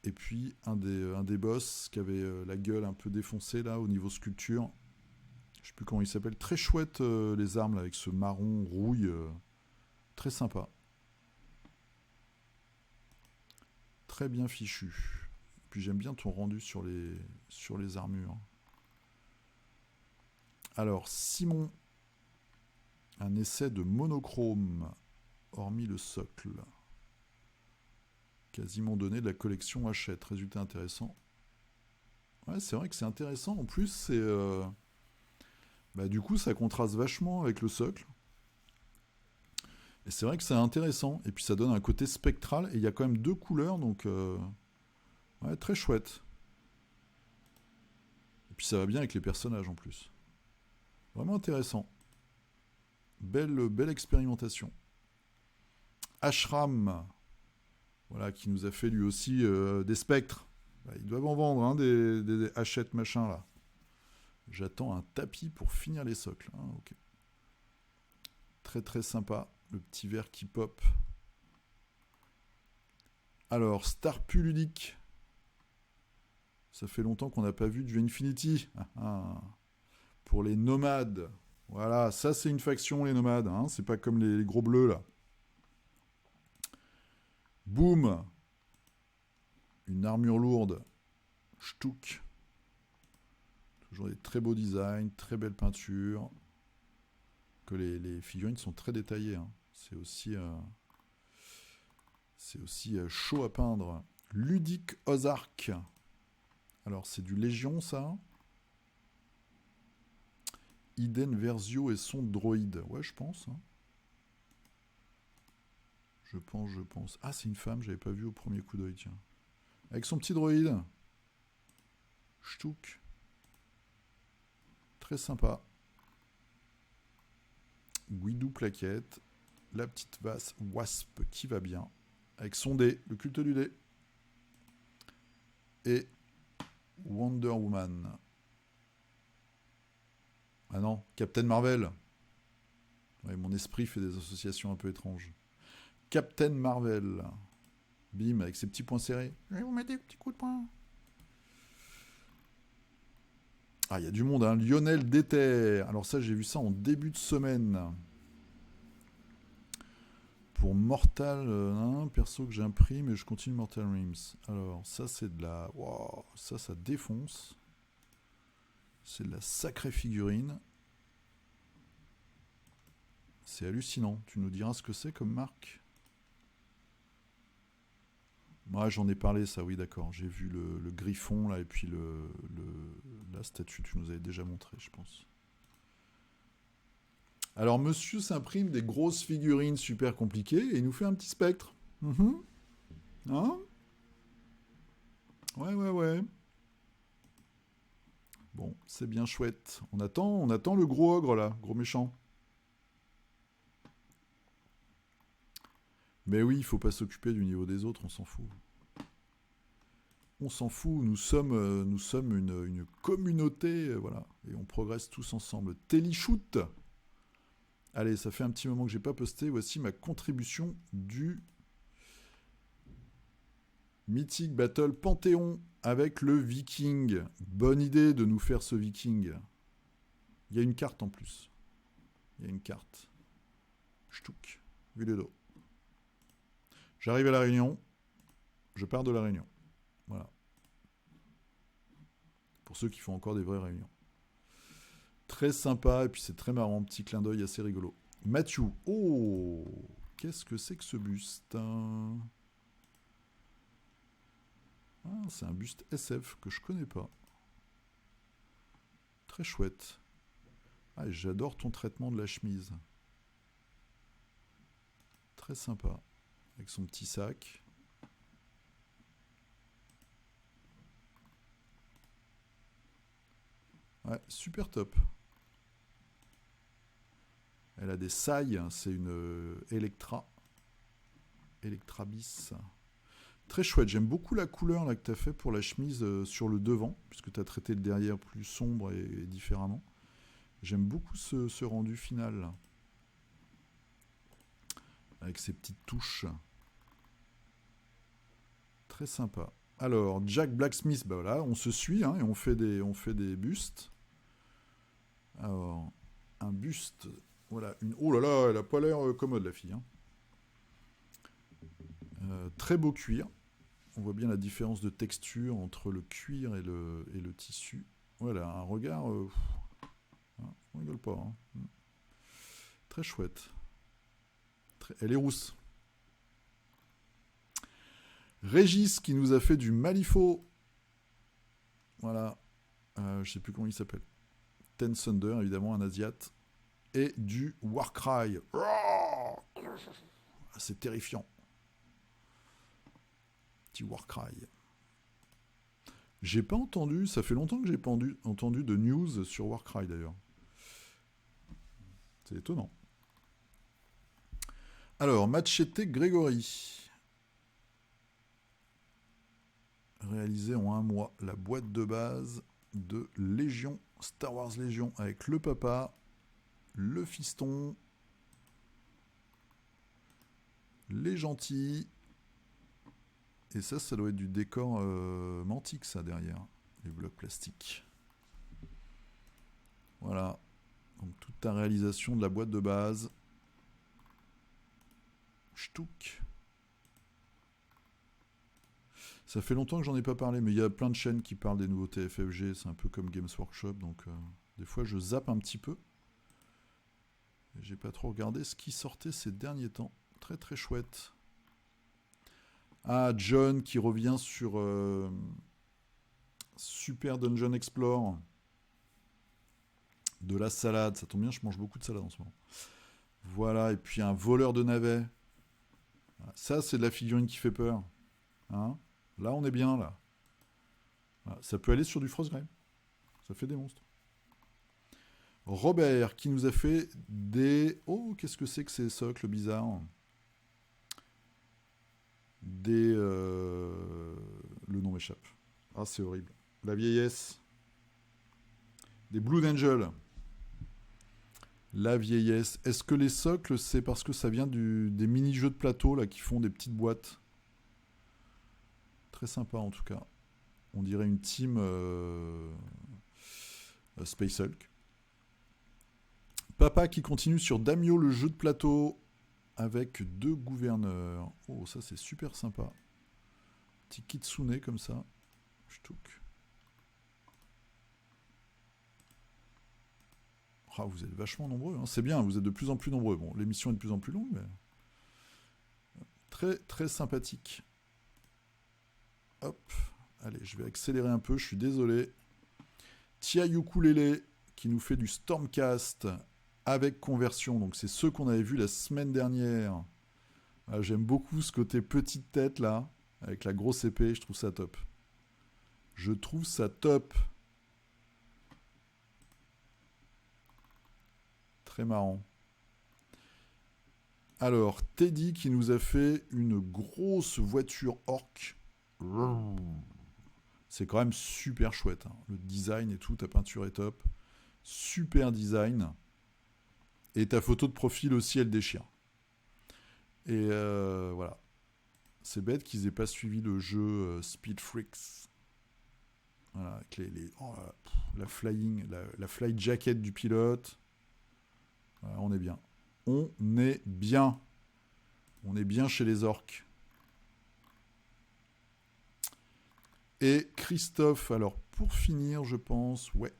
B: Et puis un des boss qui avait la gueule un peu défoncée là au niveau sculpture. Je sais plus comment il s'appelle. Très chouette les armes là, avec ce marron rouille. Très sympa. Très bien fichu. Puis j'aime bien ton rendu sur les armures. Alors, Simon. Un essai de monochrome, hormis le socle. Quasiment donné de la collection Hachette. Résultat intéressant. Ouais, c'est vrai que c'est intéressant. En plus, c'est... du coup, ça contraste vachement avec le socle. Et c'est vrai que c'est intéressant. Et puis, ça donne un côté spectral. Et il y a quand même 2 couleurs, donc... ouais, très chouette. Et puis, ça va bien avec les personnages, en plus. Vraiment intéressant. Belle expérimentation. Ashram, voilà, qui nous a fait lui aussi des spectres. Ils doivent en vendre, hein, des Hachette machin là. J'attends un tapis pour finir les socles. Hein, ok. Très très sympa, le petit verre qui pop. Alors, Starpu ludique. Ça fait longtemps qu'on n'a pas vu du Infinity. Pour les nomades. Voilà, ça c'est une faction, les nomades. Hein, c'est pas comme les gros bleus là. Boum. Une armure lourde. Shtouk. Toujours des très beaux designs, très belles peintures. Que les figurines sont très détaillées. Hein. C'est aussi chaud à peindre. Ludique Ozark. Alors c'est du Légion ça. Iden Versio et son droïde. Ouais, je pense. Hein. Je pense. Ah, c'est une femme, j'avais pas vu au premier coup d'œil, tiens. Avec son petit droïde. Shtouk. Très sympa. Guidou plaquette. La petite wasp qui va bien. Avec son dé, le culte du dé. Et Wonder Woman. Ah non, Captain Marvel. Ouais, mon esprit fait des associations un peu étranges. Captain Marvel. Bim, avec ses petits poings serrés. Je vais vous mettre des petits coups de poing. Ah, il y a du monde, hein. Lionel Déter. Alors ça, j'ai vu ça en début de semaine. Pour Mortal, perso que j'ai un prix, mais je continue Mortal Rims. Alors, ça, c'est de la... Wow, ça défonce. C'est de la sacrée figurine. C'est hallucinant. Tu nous diras ce que c'est comme marque? Moi, j'en ai parlé, ça, oui, d'accord. J'ai vu le griffon, là, et puis la statue, tu nous avais déjà montré, je pense. Alors, monsieur s'imprime des grosses figurines super compliquées, et il nous fait un petit spectre. Hein? Ouais. Bon, c'est bien chouette. On attend le gros ogre, là, gros méchant. Mais oui, il faut pas s'occuper du niveau des autres, on s'en fout. On s'en fout, nous sommes une communauté, voilà, et on progresse tous ensemble. Téléshoot. Allez, ça fait un petit moment que j'ai pas posté, voici ma contribution du Mythic Battle Panthéon avec le Viking. Bonne idée de nous faire ce Viking. Il y a une carte en plus. Il y a une carte. Ch'touk, vu le dos. J'arrive à la Réunion. Je pars de la Réunion. Voilà. Pour ceux qui font encore des vraies réunions. Très sympa, et puis c'est très marrant, petit clin d'œil assez rigolo. Mathieu. Oh, qu'est-ce que c'est que ce buste? C'est un buste SF que je connais pas. Très chouette. Ah, j'adore ton traitement de la chemise. Très sympa. Avec son petit sac. Ouais, super top. Elle a des sailles, c'est une Electra. Electra bis. Très chouette, j'aime beaucoup la couleur là, que tu as fait pour la chemise sur le devant, puisque tu as traité le derrière plus sombre et différemment. J'aime beaucoup ce rendu final là. Avec ces petites touches. Très sympa. Alors, Jack Blacksmith, bah voilà, on se suit, hein, et on fait des bustes. Alors, un buste, voilà, oh là là, elle a pas l'air commode, la fille. Hein. Très beau cuir. On voit bien la différence de texture entre le cuir et le tissu. Voilà, un regard... hein, on rigole pas. Hein. Très chouette. Elle est rousse. Régis qui nous a fait du Malifaux. Voilà. Je sais plus comment il s'appelle. Ten Thunder, évidemment, un Asiate. Et du Warcry. C'est terrifiant. Petit Warcry. J'ai pas entendu, ça fait longtemps que j'ai pas entendu de news sur Warcry d'ailleurs. C'est étonnant. Alors, Machete Grégory. Réalisé en un mois, la boîte de base de Légion, Star Wars Légion, avec le papa, le fiston, les gentils, et ça doit être du décor Mantic, ça, derrière, les blocs plastiques. Voilà, donc toute ta réalisation de la boîte de base. Ch'touk. Ça fait longtemps que j'en ai pas parlé, mais il y a plein de chaînes qui parlent des nouveautés FFG, c'est un peu comme Games Workshop, donc des fois je zappe un petit peu. Et j'ai pas trop regardé ce qui sortait ces derniers temps. Très très chouette. Ah, John qui revient sur Super Dungeon Explore. De la salade, ça tombe bien, je mange beaucoup de salade en ce moment. Voilà, et puis un voleur de navets. Ça, c'est de la figurine qui fait peur. Hein ? Là, on est bien, là. Voilà, ça peut aller sur du Frostgrave. Ça fait des monstres. Robert, qui nous a fait des... Oh, qu'est-ce que c'est que ces socles bizarres ? Des... Le nom m'échappe. Ah, c'est horrible. La vieillesse. Des Blue Angel. La vieillesse. Est-ce que les socles, c'est parce que ça vient des mini-jeux de plateau, là, qui font des petites boîtes ? Très sympa en tout cas. On dirait une team Space Hulk. Papa qui continue sur Damio, le jeu de plateau, avec 2 gouverneurs. Oh, ça c'est super sympa. Petit kitsune comme ça. Ch'touk. Ah, vous êtes vachement nombreux. Hein. C'est bien, vous êtes de plus en plus nombreux. Bon, l'émission est de plus en plus longue, mais... Très, très sympathique. Hop, allez, je vais accélérer un peu, je suis désolé. Tia Ukulele qui nous fait du Stormcast avec conversion. Donc c'est ceux qu'on avait vus la semaine dernière. Ah, j'aime beaucoup ce côté petite tête là, avec la grosse épée, je trouve ça top. Je trouve ça top. Très marrant. Alors, Teddy qui nous a fait une grosse voiture orc. C'est quand même super chouette. Hein. Le design et tout, ta peinture est top. Super design. Et ta photo de profil aussi, elle déchire. Et voilà. C'est bête qu'ils aient pas suivi le jeu Speed Freaks. Voilà, avec la flying, la fly jacket du pilote. Voilà, on est bien. On est bien. On est bien chez les orques. Et Christophe, alors pour finir, je pense, ouais,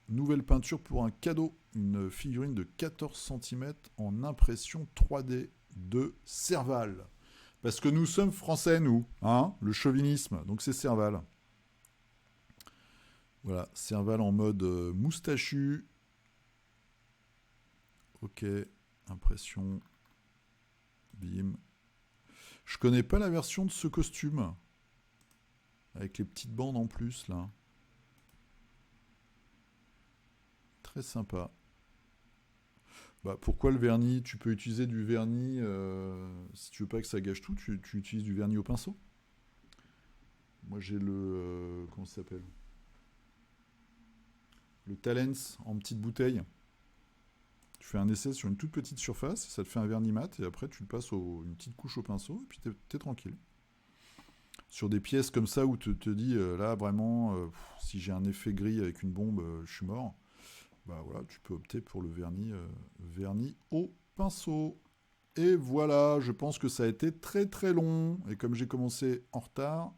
B: nouvelle peinture pour un cadeau, une figurine de 14 cm en impression 3D de Serval. Parce que nous sommes français, nous, hein, le chauvinisme, donc c'est Serval. Voilà, Serval en mode moustachu. Ok, impression, bim. Je connais pas la version de ce costume. Avec les petites bandes en plus, là. Très sympa. Bah, pourquoi le vernis ? Tu peux utiliser du vernis, si tu veux pas que ça gâche tout, tu utilises du vernis au pinceau. Moi, j'ai le... comment ça s'appelle ? Le Talens en petite bouteille. Tu fais un essai sur une toute petite surface, ça te fait un vernis mat, et après, tu le passes une petite couche au pinceau, et puis t'es tranquille. sur des pièces comme ça où tu te dis, là, vraiment, si j'ai un effet gris avec une bombe, je suis mort. Bah voilà, tu peux opter pour le vernis au pinceau. Et voilà, je pense que ça a été très très long. Et comme j'ai commencé en retard,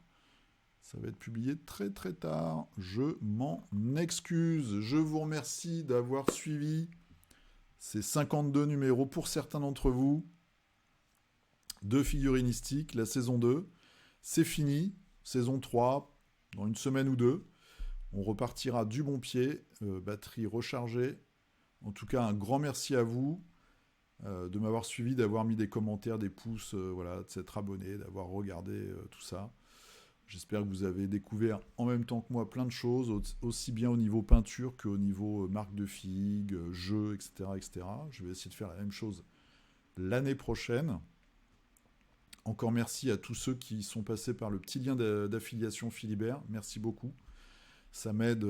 B: ça va être publié très très tard. Je m'en excuse. Je vous remercie d'avoir suivi ces 52 numéros pour certains d'entre vous de Figurinistique, la saison 2. C'est fini. Saison 3, dans une semaine ou deux. On repartira du bon pied, batterie rechargée. En tout cas, un grand merci à vous de m'avoir suivi, d'avoir mis des commentaires, des pouces, voilà, de s'être abonné, d'avoir regardé tout ça. J'espère que vous avez découvert en même temps que moi plein de choses, aussi bien au niveau peinture qu'au niveau marque de figues, jeux, etc., etc. Je vais essayer de faire la même chose l'année prochaine. Encore merci à tous ceux qui sont passés par le petit lien d'affiliation Philibert. Merci beaucoup. Ça m'aide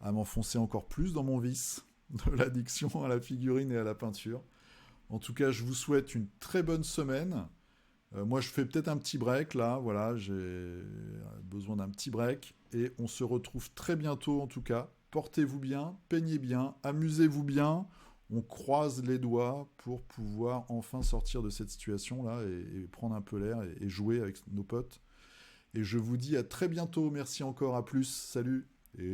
B: à m'enfoncer encore plus dans mon vice de l'addiction à la figurine et à la peinture. En tout cas, je vous souhaite une très bonne semaine. Moi, je fais peut-être un petit break là. Voilà, j'ai besoin d'un petit break. Et on se retrouve très bientôt en tout cas. Portez-vous bien, peignez bien, amusez-vous bien. On croise les doigts pour pouvoir enfin sortir de cette situation-là et prendre un peu l'air et jouer avec nos potes. Et je vous dis à très bientôt. Merci encore. À plus. Salut. Et